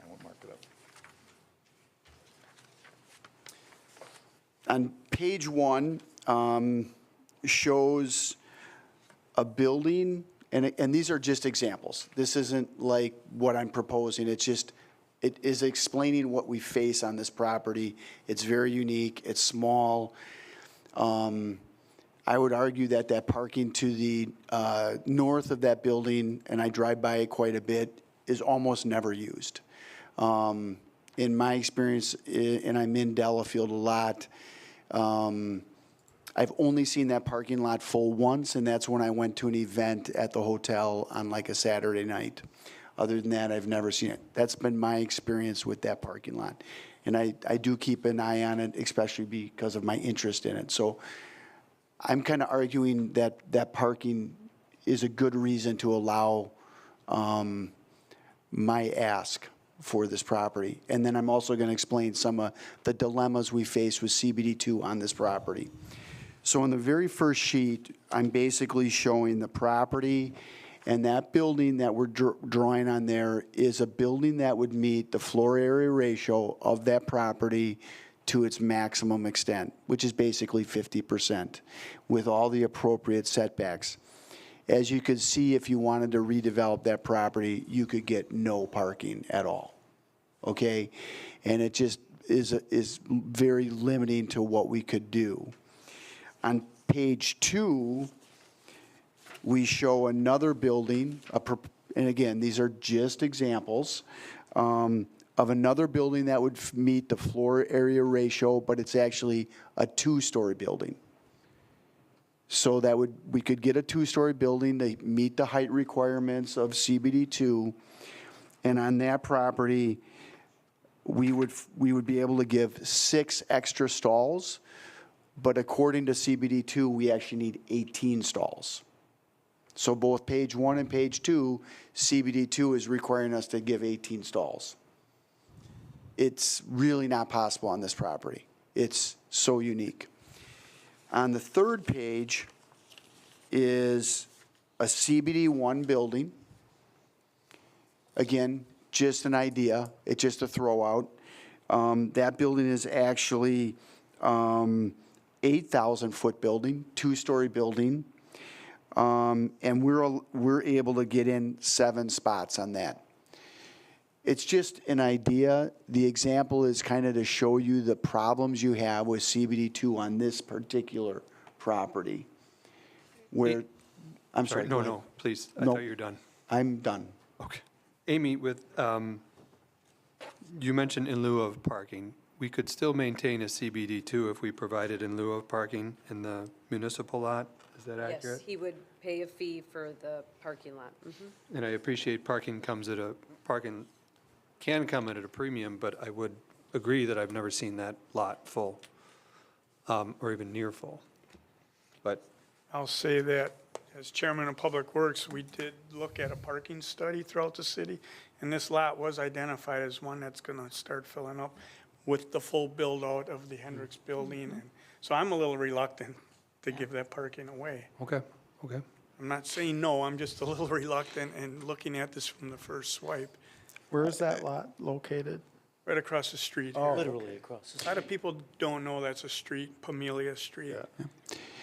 Speaker 1: I won't mark it up.
Speaker 17: On page 1, shows a building, and these are just examples. This isn't like what I'm proposing, it's just, it is explaining what we face on this property. It's very unique, it's small. I would argue that that parking to the north of that building, and I drive by it quite a bit, is almost never used. In my experience, and I'm in Delafield a lot, I've only seen that parking lot full once, and that's when I went to an event at the hotel on like a Saturday night. Other than that, I've never seen it. That's been my experience with that parking lot. And I do keep an eye on it, especially because of my interest in it. So I'm kind of arguing that that parking is a good reason to allow my ask for this property. And then I'm also going to explain some of the dilemmas we face with CBD2 on this property. So on the very first sheet, I'm basically showing the property, and that building that we're drawing on there is a building that would meet the floor area ratio of that property to its maximum extent, which is basically 50%, with all the appropriate setbacks. As you could see, if you wanted to redevelop that property, you could get no parking at all, okay? And it just is very limiting to what we could do. On page 2, we show another building, and again, these are just examples, of another building that would meet the floor area ratio, but it's actually a 2-story building. So that we could get a 2-story building to meet the height requirements of CBD2, and on that property, we would be able to give 6 extra stalls, but according to CBD2, we actually need 18 stalls. So both page 1 and page 2, CBD2 is requiring us to give 18 stalls. It's really not possible on this property. It's so unique. On the third page is a CBD1 building. Again, just an idea. It's just a throw out. That building is actually 8,000-foot building, 2-story building. And we're able to get in 7 spots on that. It's just an idea. The example is kind of to show you the problems you have with CBD2 on this particular property. Where, I'm sorry. go ahead.
Speaker 2: No, please, I
Speaker 17: No.
Speaker 2: thought you were done.
Speaker 17: I'm done.
Speaker 2: Okay. Amy, you mentioned in lieu of parking. We could still maintain a CBD2 if we provided in lieu of parking in the municipal lot? Is that
Speaker 4: Yes,
Speaker 2: accurate?
Speaker 4: he would pay a fee for the parking lot. Mhm.
Speaker 2: And I appreciate parking can come at a premium, but I would agree that I've never seen that lot full, or even near full. But
Speaker 5: I'll say that as chairman of Public Works, we did look at a parking study throughout the city, and this lot was identified as one that's going to start filling up with the full build-out of the Hendricks building. And so I'm a little reluctant to give that parking away.
Speaker 2: okay.
Speaker 5: I'm not saying no, I'm just a little reluctant and looking at this from the first swipe.
Speaker 9: Where is that lot located?
Speaker 5: right across the street
Speaker 9: Oh.
Speaker 5: here.
Speaker 12: Literally across the
Speaker 5: A lot of people don't know that's a street, Pamelia Street.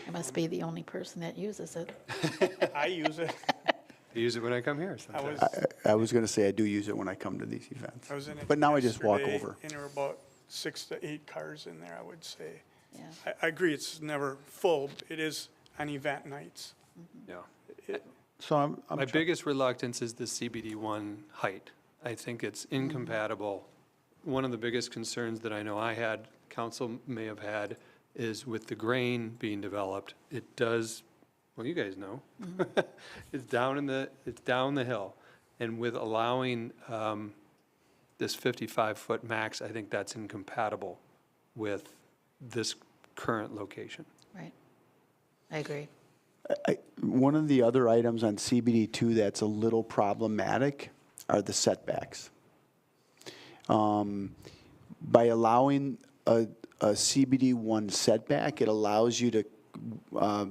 Speaker 6: I must be the only person that uses it.
Speaker 5: I use it.
Speaker 2: I use it when I come here
Speaker 5: I
Speaker 2: sometimes.
Speaker 5: was,
Speaker 17: I was going to say I do use it when I come to these events.
Speaker 5: I was in it
Speaker 17: But now I just walk
Speaker 5: yesterday,
Speaker 17: over.
Speaker 5: And there were about 6 to 8 cars in there, I would say.
Speaker 6: Yeah.
Speaker 5: I agree, it's never full. It is on event nights.
Speaker 2: Yeah.
Speaker 9: So I'm
Speaker 2: My biggest reluctance is the CBD1 height. I think it's incompatible. One of the biggest concerns that I know I had, council may have had, is with the grain being developed. It does, well, you guys know, it's down the hill. And with allowing this 55-foot max, I think that's incompatible with this current location.
Speaker 6: Right. I agree.
Speaker 17: One of the other items on CBD2 that's a little problematic are the setbacks. By allowing a CBD1 setback, it allows you to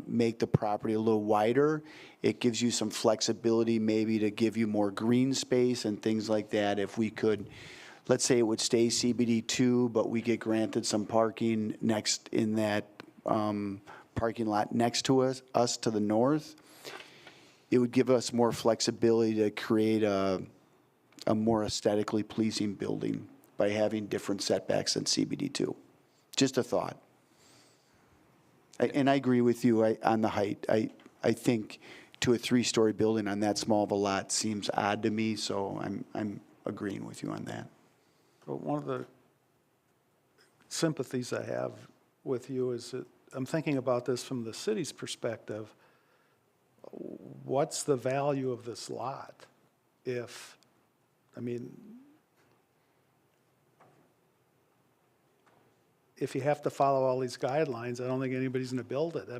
Speaker 17: make the property a little wider. It gives you some flexibility, maybe to give you more green space and things like that. If we could, let's say it would stay CBD2, but we get granted some parking next in that parking lot next to us to the north, it would give us more flexibility to create a more aesthetically pleasing building by having different setbacks than CBD2. Just a thought. And I agree with you on the height. I think to a 3-story building on that small of a lot seems odd to me, so I'm agreeing with you on that.
Speaker 9: But one of the sympathies I have with you is that I'm thinking about this from the city's perspective. What's the value of this lot if, if you have to follow all these guidelines, I don't think anybody's going to build it. The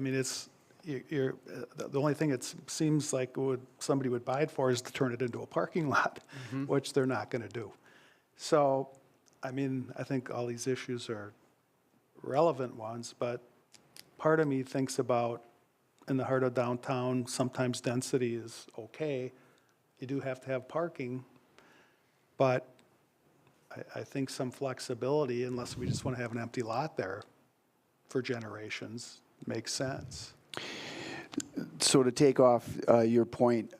Speaker 9: only thing it seems like somebody would buy it for is to turn it into a parking lot, which they're not going to do. So, I think all these issues are relevant ones, but part of me thinks about in the heart of downtown, sometimes density is okay. You do have to have parking, but I think some flexibility, unless we just want to have an empty lot there for generations, makes sense.
Speaker 17: So to take off your point,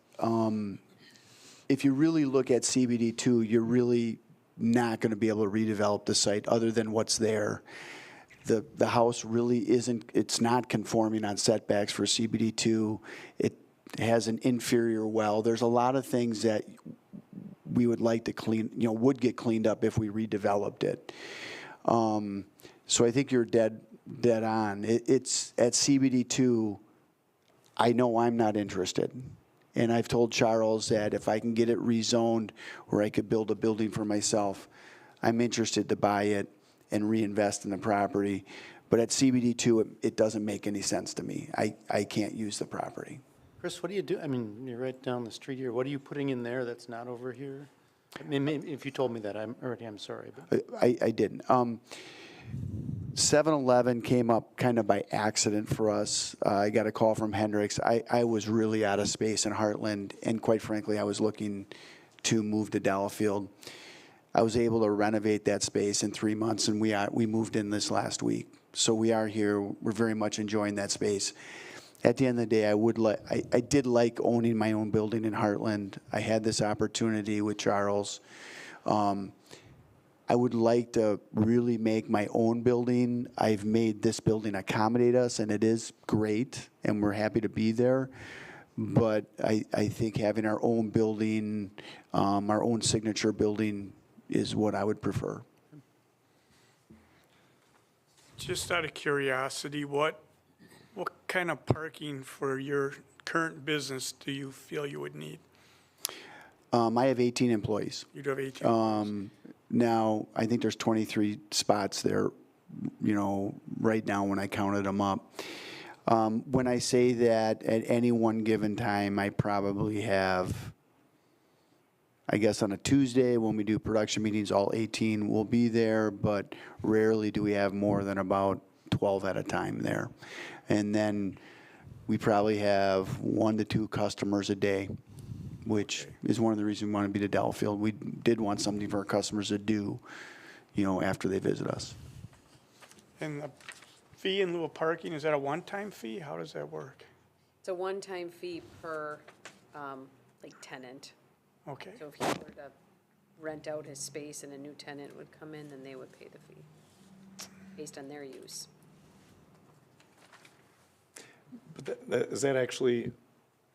Speaker 17: if you really look at CBD2, you're really not going to be able to redevelop the site other than what's there. The house really isn't, it's not conforming on setbacks for CBD2. It has an inferior well. There's a lot of things that we would like to clean, would get cleaned up if we redeveloped it. So I think you're dead on. It's at CBD2, I know I'm not interested. And I've told Charles that if I can get it rezoned where I could build a building for myself, I'm interested to buy it and reinvest in the property. But at CBD2, it doesn't make any sense to me. I can't use the property.
Speaker 12: Chris, what do you do? You're right down the street here. What are you putting in there that's not over here? Maybe if you told me that, I'm sorry. But.
Speaker 17: I didn't. 7-Eleven came up kind of by accident for us. I got a call from Hendricks. I was really out of space in Heartland, and quite frankly, I was looking to move to Delafield. I was able to renovate that space in 3 months, and we moved in this last week. So we are here. We're very much enjoying that space. At the end of the day, I did like owning my own building in Heartland. I had this opportunity with Charles. I would like to really make my own building. I've made this building accommodate us, and it is great, and we're happy to be there. But I think having our own building, our own signature building, is what I would prefer.
Speaker 5: Just out of curiosity, what kind of parking for your current business do you feel you would need?
Speaker 17: I have 18 employees.
Speaker 5: You do have 18 employees.
Speaker 17: Now, I think there's 23 spots there, right now when I counted them up. When I say that at any one given time, I probably have, I guess on a Tuesday when we do production meetings, all 18 will be there, but rarely do we have more than about 12 at a time there. And then we probably have 1 to 2 customers a day, which is one of the reasons we want to be to Delafield. We did want something for our customers to do. after they visit us.
Speaker 5: And the fee in lieu of parking, is that a one-time fee? How does that work?
Speaker 4: It's a one-time fee per, tenant.
Speaker 5: Okay.
Speaker 4: So if he were to rent out his space and a new tenant would come in, then they would pay the fee based on their use.
Speaker 1: But is that actually,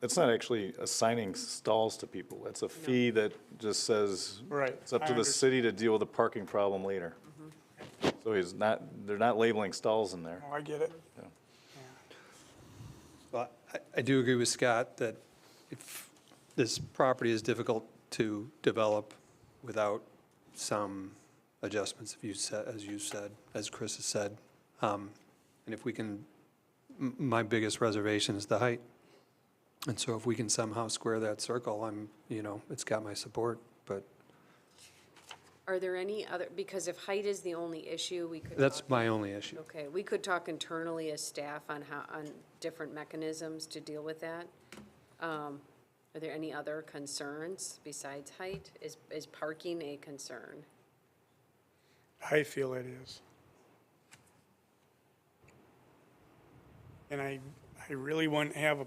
Speaker 1: that's not actually assigning stalls to people. That's a fee that just says.
Speaker 5: Right,
Speaker 1: It's up
Speaker 5: I
Speaker 1: to the
Speaker 5: understand.
Speaker 1: city to deal with the parking problem later. So they're not labeling stalls in there.
Speaker 5: Oh, I get it.
Speaker 2: Well, I do agree with Scott that if this property is difficult to develop without some adjustments, as you said, as Chris has said. And if we can, my biggest reservation is the height. And so if we can somehow square that circle, it's got my support, but
Speaker 4: Are there any other, because if height is the only issue, we could.
Speaker 2: that's
Speaker 4: talk-
Speaker 2: my only issue.
Speaker 4: Okay, we could talk internally as staff on different mechanisms to deal with that. Are there any other concerns besides height? Is parking a concern?
Speaker 5: I feel it is. And I really wouldn't have a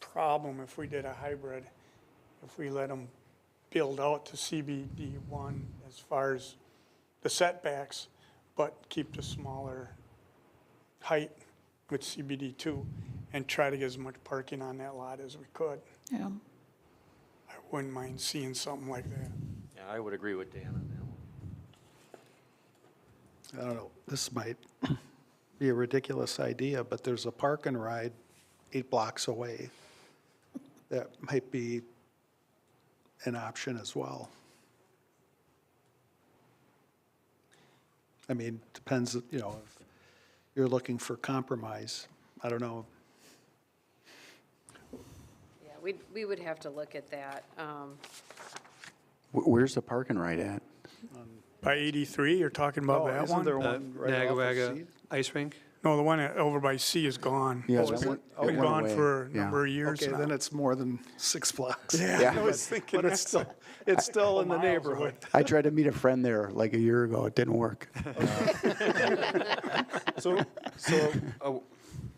Speaker 5: problem if we did a hybrid, if we let them build out to CBD one as far as the setbacks, but keep the smaller height with CBD two and try to get as much parking on that lot as we could.
Speaker 6: Yeah.
Speaker 5: I wouldn't mind seeing something like that.
Speaker 7: Yeah, I would agree with Dan on that one.
Speaker 9: I don't know, this might be a ridiculous idea, but there's a park and ride 8 blocks away. That might be an option as well. I mean, depends, if you're looking for compromise. I don't know.
Speaker 4: Yeah, we would have to look at that.
Speaker 17: Where's the park and ride at?
Speaker 5: By 83, you're talking about
Speaker 9: Oh,
Speaker 5: that
Speaker 9: isn't
Speaker 5: one?
Speaker 9: there one right off of
Speaker 2: Nagawaga
Speaker 9: C?
Speaker 2: Ice rink?
Speaker 5: No, the one over by C is gone.
Speaker 17: Yeah,
Speaker 9: Oh, is it? Oh,
Speaker 5: Been
Speaker 9: it went
Speaker 5: gone
Speaker 17: away.
Speaker 5: for a
Speaker 17: Yeah.
Speaker 5: number of years
Speaker 9: Okay,
Speaker 5: now.
Speaker 9: then it's more than 6 blocks.
Speaker 5: Yeah, I was thinking
Speaker 9: But it's
Speaker 5: that's
Speaker 9: still in the
Speaker 5: miles
Speaker 9: neighborhood.
Speaker 17: I tried to meet a friend there like a year ago. It didn't work.
Speaker 1: So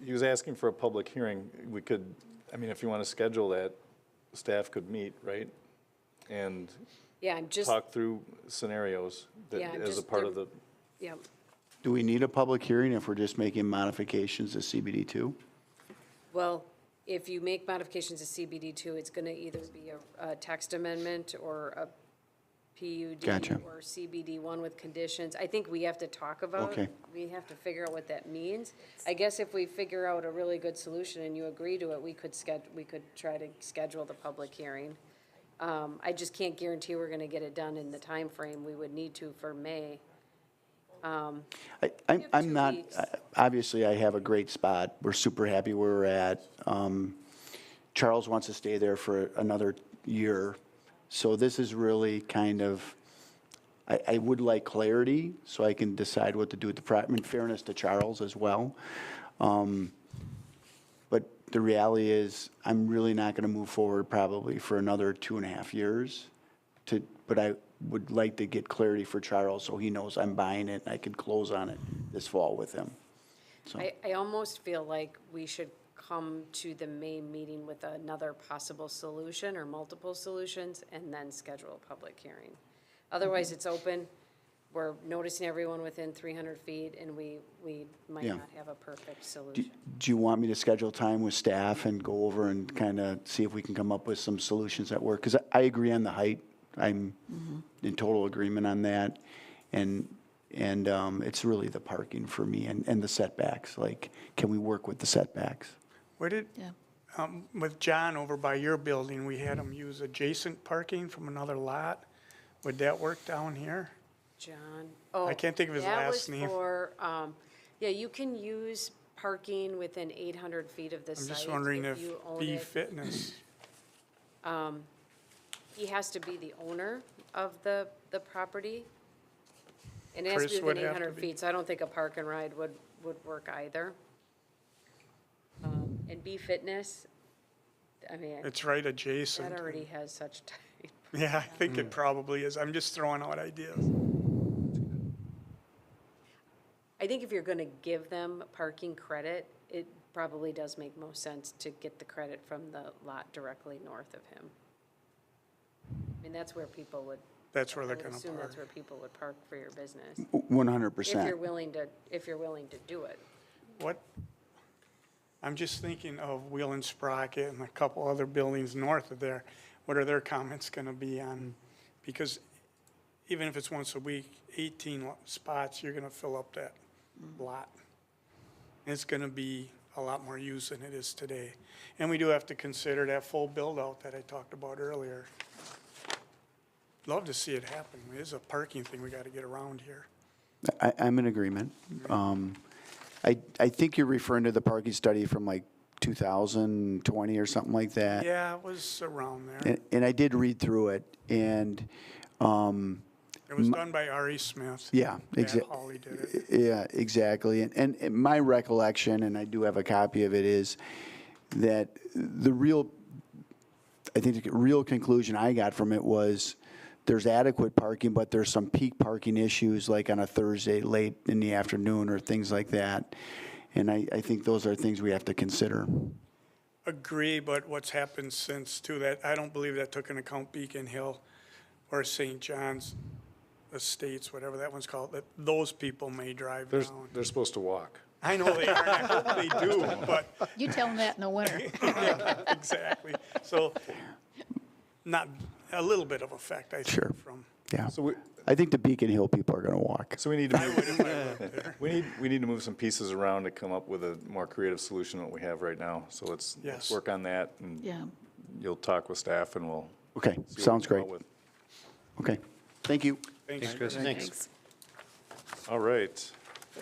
Speaker 1: he was asking for a public hearing. We could, if you want to schedule that, staff could meet, right? And
Speaker 4: Yeah, I'm just,
Speaker 1: talk through scenarios that
Speaker 4: Yeah,
Speaker 1: as a
Speaker 4: just
Speaker 1: part
Speaker 4: the-
Speaker 1: of the,
Speaker 4: yeah,
Speaker 17: Do we need a public hearing if we're just making modifications to CBD2?
Speaker 4: well, if you make modifications to CBD two, it's gonna either be a text amendment or a PUD.
Speaker 17: Gotcha.
Speaker 4: Or CBD one with conditions. I think we have to talk about.
Speaker 17: Okay.
Speaker 4: We have to figure out what that means. I guess if we figure out a really good solution and you agree to it, we could try to schedule the public hearing. I just can't guarantee we're gonna get it done in the time frame we would need to for May.
Speaker 17: I'm
Speaker 4: 2
Speaker 17: not,
Speaker 4: weeks.
Speaker 17: obviously, I have a great spot. We're super happy where we're at. Charles wants to stay there for another year. So this is really kind of, I would like clarity so I can decide what to do with the in fairness to Charles as well. But the reality is, I'm really not going to move forward probably for another 2.5 years. But I would like to get clarity for Charles so he knows I'm buying it and I can close on it this fall with him. So,
Speaker 4: I almost feel like we should come to the May meeting with another possible solution or multiple solutions and then schedule a public hearing. Otherwise, it's open, we're noticing everyone within 300 feet and we might
Speaker 17: Yeah.
Speaker 4: not have a perfect
Speaker 17: do
Speaker 4: solution.
Speaker 17: do you want me to schedule time with staff and go over and kind of see if we can come up with some solutions that work? Because I agree on the height. I'm in total agreement on that. And it's really the parking for me and the setbacks. Like, can we work with the setbacks?
Speaker 5: What did,
Speaker 6: Yeah.
Speaker 5: with John over by your building, we had him use adjacent parking from another lot. Would that work down here?
Speaker 4: John, oh.
Speaker 5: I can't think of his last name.
Speaker 4: That was for, yeah, you can use parking within 800 feet of the
Speaker 5: I'm
Speaker 4: site.
Speaker 5: just wondering if
Speaker 4: you own
Speaker 5: B
Speaker 4: it.
Speaker 5: Fitness,
Speaker 4: He has to be the owner of the property. And it has to
Speaker 5: Chris
Speaker 4: be
Speaker 5: would
Speaker 4: within
Speaker 5: have to
Speaker 4: 800
Speaker 5: be.
Speaker 4: feet, so I don't think a park and ride would work either. And B Fitness,
Speaker 5: it's right adjacent.
Speaker 4: that already has such tight.
Speaker 5: Yeah, I think it probably is. I'm just throwing out ideas.
Speaker 4: I think if you're going to give them parking credit, it probably does make most sense to get the credit from the lot directly north of him. I mean, that's where people would.
Speaker 5: That's where
Speaker 4: I
Speaker 5: they're
Speaker 4: would
Speaker 5: gonna
Speaker 4: assume
Speaker 5: park.
Speaker 4: that's where people would park for your business.
Speaker 17: 100%.
Speaker 4: If you're willing to do it.
Speaker 5: What, I'm just thinking of Wheel and Sprocket and a couple other buildings north of there. What are their comments gonna be on? Because even if it's once a week, 18 spots, you're gonna fill up that lot. And it's gonna be a lot more use than it is today. And we do have to consider that full build-out that I talked about earlier. Love to see it happen. It is a parking thing we gotta get around here.
Speaker 17: I'm in agreement. I think you're referring to the parking study from like 2020 or something like that.
Speaker 5: Yeah, it was around there.
Speaker 17: And I did read through it, and
Speaker 5: It was done by R.E. Smith.
Speaker 17: yeah,
Speaker 5: Pat Hawley did it.
Speaker 17: yeah, exactly. And my recollection, and I do have a copy of it, is that I think the real conclusion I got from it was there's adequate parking, but there's some peak parking issues, like on a Thursday late in the afternoon or things like that. And I think those are things we have to consider.
Speaker 5: Agree, but what's happened since too, that, I don't believe that took into account Beacon Hill or St. John's Estates, whatever that one's called, that those people may drive down.
Speaker 1: They're supposed to walk.
Speaker 5: I know they are, and I hope they do, but,
Speaker 6: You tell them that in the winter.
Speaker 5: yeah, exactly. So, not, a little bit of effect, I
Speaker 17: Sure.
Speaker 5: think, from.
Speaker 17: Yeah.
Speaker 1: So
Speaker 17: I think the Beacon Hill people are going to walk.
Speaker 1: So we need to move, we need to move some pieces around to come up with a more creative solution than what we have right now. So let's
Speaker 5: Yes.
Speaker 1: work on that, and
Speaker 6: Yeah.
Speaker 1: you'll talk with staff, and we'll.
Speaker 17: Okay,
Speaker 1: see what we
Speaker 17: sounds
Speaker 1: come
Speaker 17: great.
Speaker 1: up with.
Speaker 17: Okay, thank you.
Speaker 5: Thanks.
Speaker 6: Thanks.
Speaker 1: All right,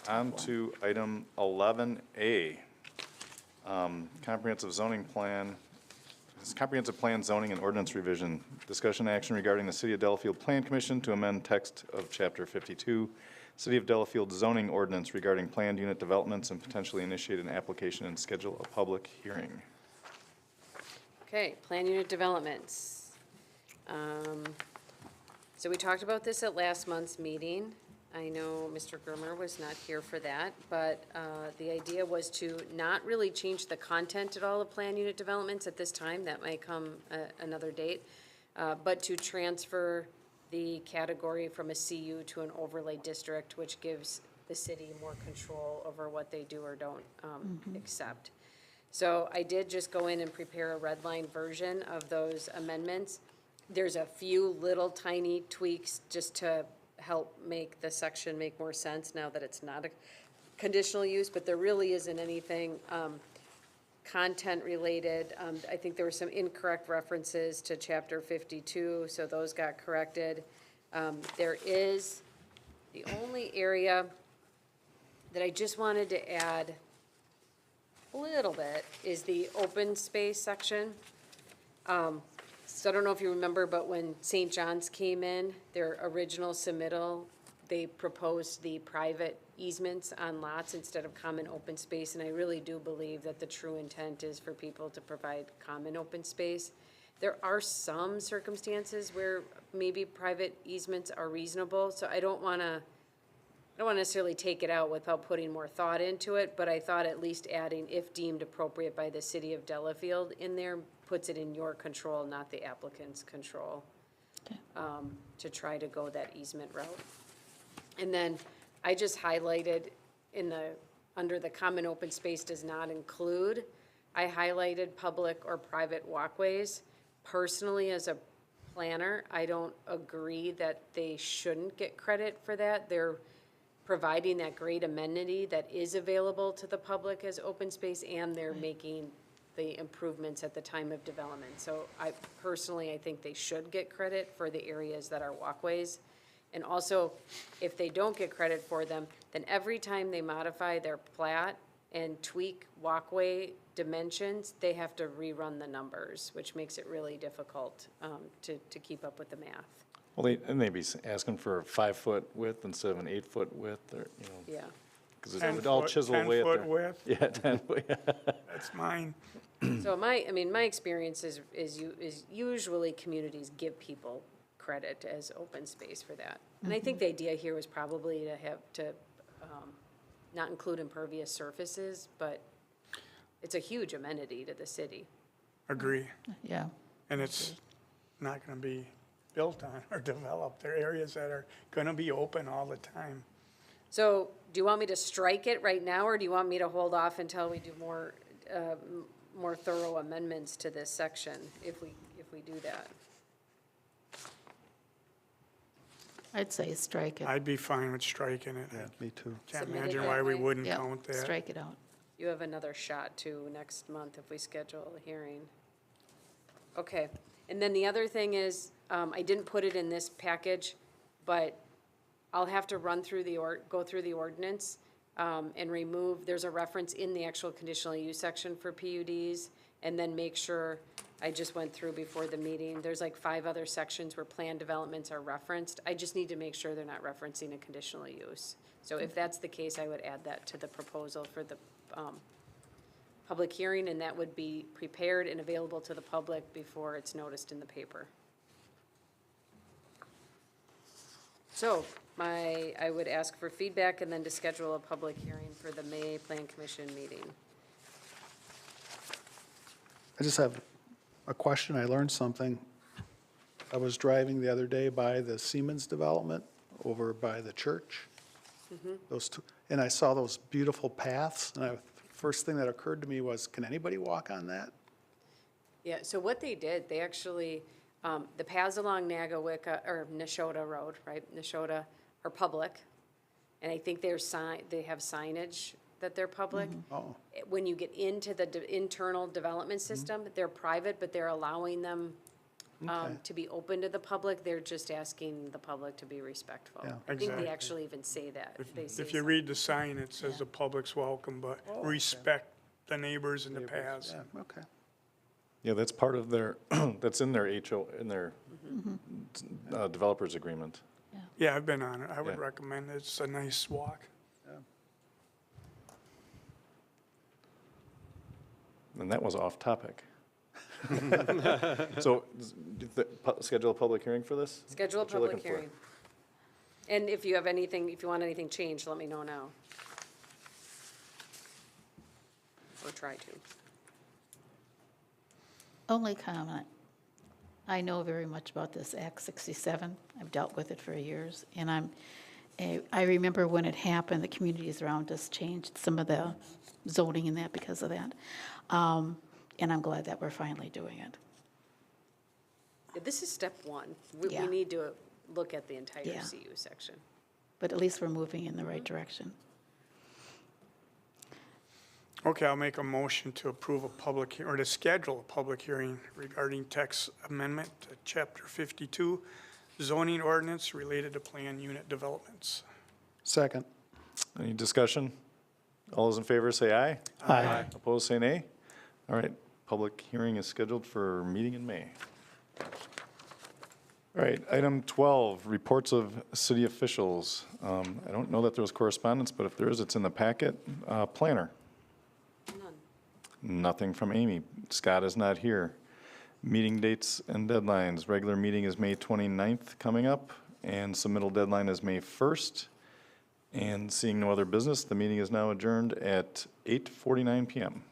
Speaker 1: on to item 11A. Comprehensive zoning plan. This is comprehensive plan zoning and ordinance revision. Discussion action regarding the City of Delafield Plan Commission to amend text of Chapter 52, City of Delafield zoning ordinance regarding planned unit developments and potentially initiate an application and schedule a public hearing.
Speaker 4: Okay, plan unit developments. So we talked about this at last month's meeting. I know Mr. Grimmer was not here for that, but the idea was to not really change the content at all of plan unit developments at this time. That might come another date, but to transfer the category from a CU to an overlay district, which gives the city more control over what they do or don't accept. So I did just go in and prepare a red line version of those amendments. There's a few little tiny tweaks just to help make the section make more sense now that it's not a conditional use, but there really isn't anything content related. I think there were some incorrect references to Chapter 52, so those got corrected. There is, the only area that I just wanted to add a little bit is the open space section. So I don't know if you remember, but when St. John's came in, their original submittal, they proposed the private easements on lots instead of common open space, and I really do believe that the true intent is for people to provide common open space. There are some circumstances where maybe private easements are reasonable, so I don't want to necessarily take it out without putting more thought into it, but I thought at least adding if deemed appropriate by the City of Delafield in there puts it in your control, not the applicant's control, to try to go that easement route. And then I just highlighted under the common open space does not include, I highlighted public or private walkways. Personally, as a planner, I don't agree that they shouldn't get credit for that. They're providing that great amenity that is available to the public as open space, and they're making the improvements at the time of development. So I think they should get credit for the areas that are walkways. And also, if they don't get credit for them, then every time they modify their plat and tweak walkway dimensions, they have to rerun the numbers, which makes it really difficult to keep up with the math.
Speaker 1: Well, they may be asking for a 5-foot width instead of an 8-foot width, or,
Speaker 4: Yeah.
Speaker 1: because it would all chisel away at
Speaker 5: 10-foot width?
Speaker 1: Yeah, 10 foot, yeah.
Speaker 5: That's mine.
Speaker 4: So my experience is usually communities give people credit as open space for that. And I think the idea here was probably to not include impervious surfaces, but it's a huge amenity to the city.
Speaker 5: Agree.
Speaker 6: Yeah.
Speaker 5: And it's not going to be built on or developed. There are areas that are going to be open all the time.
Speaker 4: So do you want me to strike it right now, or do you want me to hold off until we do more thorough amendments to this section, if we do that?
Speaker 6: I'd say strike it.
Speaker 5: I'd be fine with striking it.
Speaker 9: Yeah, me too.
Speaker 5: Can't
Speaker 4: Submit it
Speaker 5: imagine
Speaker 4: that
Speaker 5: why we
Speaker 4: way.
Speaker 5: wouldn't
Speaker 6: Yeah,
Speaker 5: count that.
Speaker 6: strike it out.
Speaker 4: You have another shot too next month if we schedule a hearing. Okay, and then the other thing is, I didn't put it in this package, but I'll have to go through the ordinance, and remove, there's a reference in the actual conditional use section for PUDs, and then make sure, I just went through before the meeting, there's like 5 other sections where plan developments are referenced. I just need to make sure they're not referencing a conditional use. So if that's the case, I would add that to the proposal for the public hearing, and that would be prepared and available to the public before it's noticed in the paper. So I would ask for feedback and then to schedule a public hearing for the May Plan Commission meeting.
Speaker 9: I just have a question. I learned something. I was driving the other day by the Siemens development over by the church. Those two, and I saw those beautiful paths, and first thing that occurred to me was, can anybody walk on that?
Speaker 4: Yeah, so what they did, they actually, the paths along Neshota Road, right, Neshota, are public. And I think they have signage that they're public.
Speaker 9: Oh,
Speaker 4: When you get into the internal development system, they're private, but they're allowing them
Speaker 9: okay.
Speaker 4: to be open to the public. They're just asking the public to be respectful.
Speaker 9: Yeah.
Speaker 4: I think
Speaker 5: Exactly.
Speaker 4: they actually even say that. They say
Speaker 5: If you read the sign, it says the public's welcome, but respect the neighbors and the paths.
Speaker 9: Yeah, okay.
Speaker 1: Yeah, that's part of their, that's in their developers agreement.
Speaker 5: Yeah, I've been on it. I would
Speaker 1: Yeah.
Speaker 5: recommend it. It's a nice walk.
Speaker 1: And that was off topic. So, schedule a public hearing for this?
Speaker 4: Schedule a
Speaker 1: What you
Speaker 4: public
Speaker 1: looking for?
Speaker 4: hearing. And if you want anything changed, let me know now. Or try to.
Speaker 6: Only comment. I know very much about this Act 67. I've dealt with it for years, and I remember when it happened, the communities around us changed some of the zoning and that because of that. And I'm glad that we're finally doing it.
Speaker 4: Yeah, this is step one. We
Speaker 6: Yeah.
Speaker 4: need to look at the entire
Speaker 6: Yeah.
Speaker 4: CU section.
Speaker 6: But at least we're moving in the right direction.
Speaker 5: Okay, I'll make a motion to approve or to schedule a public hearing regarding text amendment to Chapter 52, zoning ordinance related to plan unit developments.
Speaker 9: Second.
Speaker 1: Any discussion? All those in favor say aye.
Speaker 9: Aye.
Speaker 1: Opposed, say nay. All right, public hearing is scheduled for meeting in May. All right, item 12, reports of city officials. I don't know that there was correspondence, but if there is, it's in the packet. Planner.
Speaker 4: None.
Speaker 1: Nothing from Amy. Scott is not here. Meeting dates and deadlines. Regular meeting is May 29th coming up, and submittal deadline is May 1st. And seeing no other business, the meeting is now adjourned at 8:49 PM.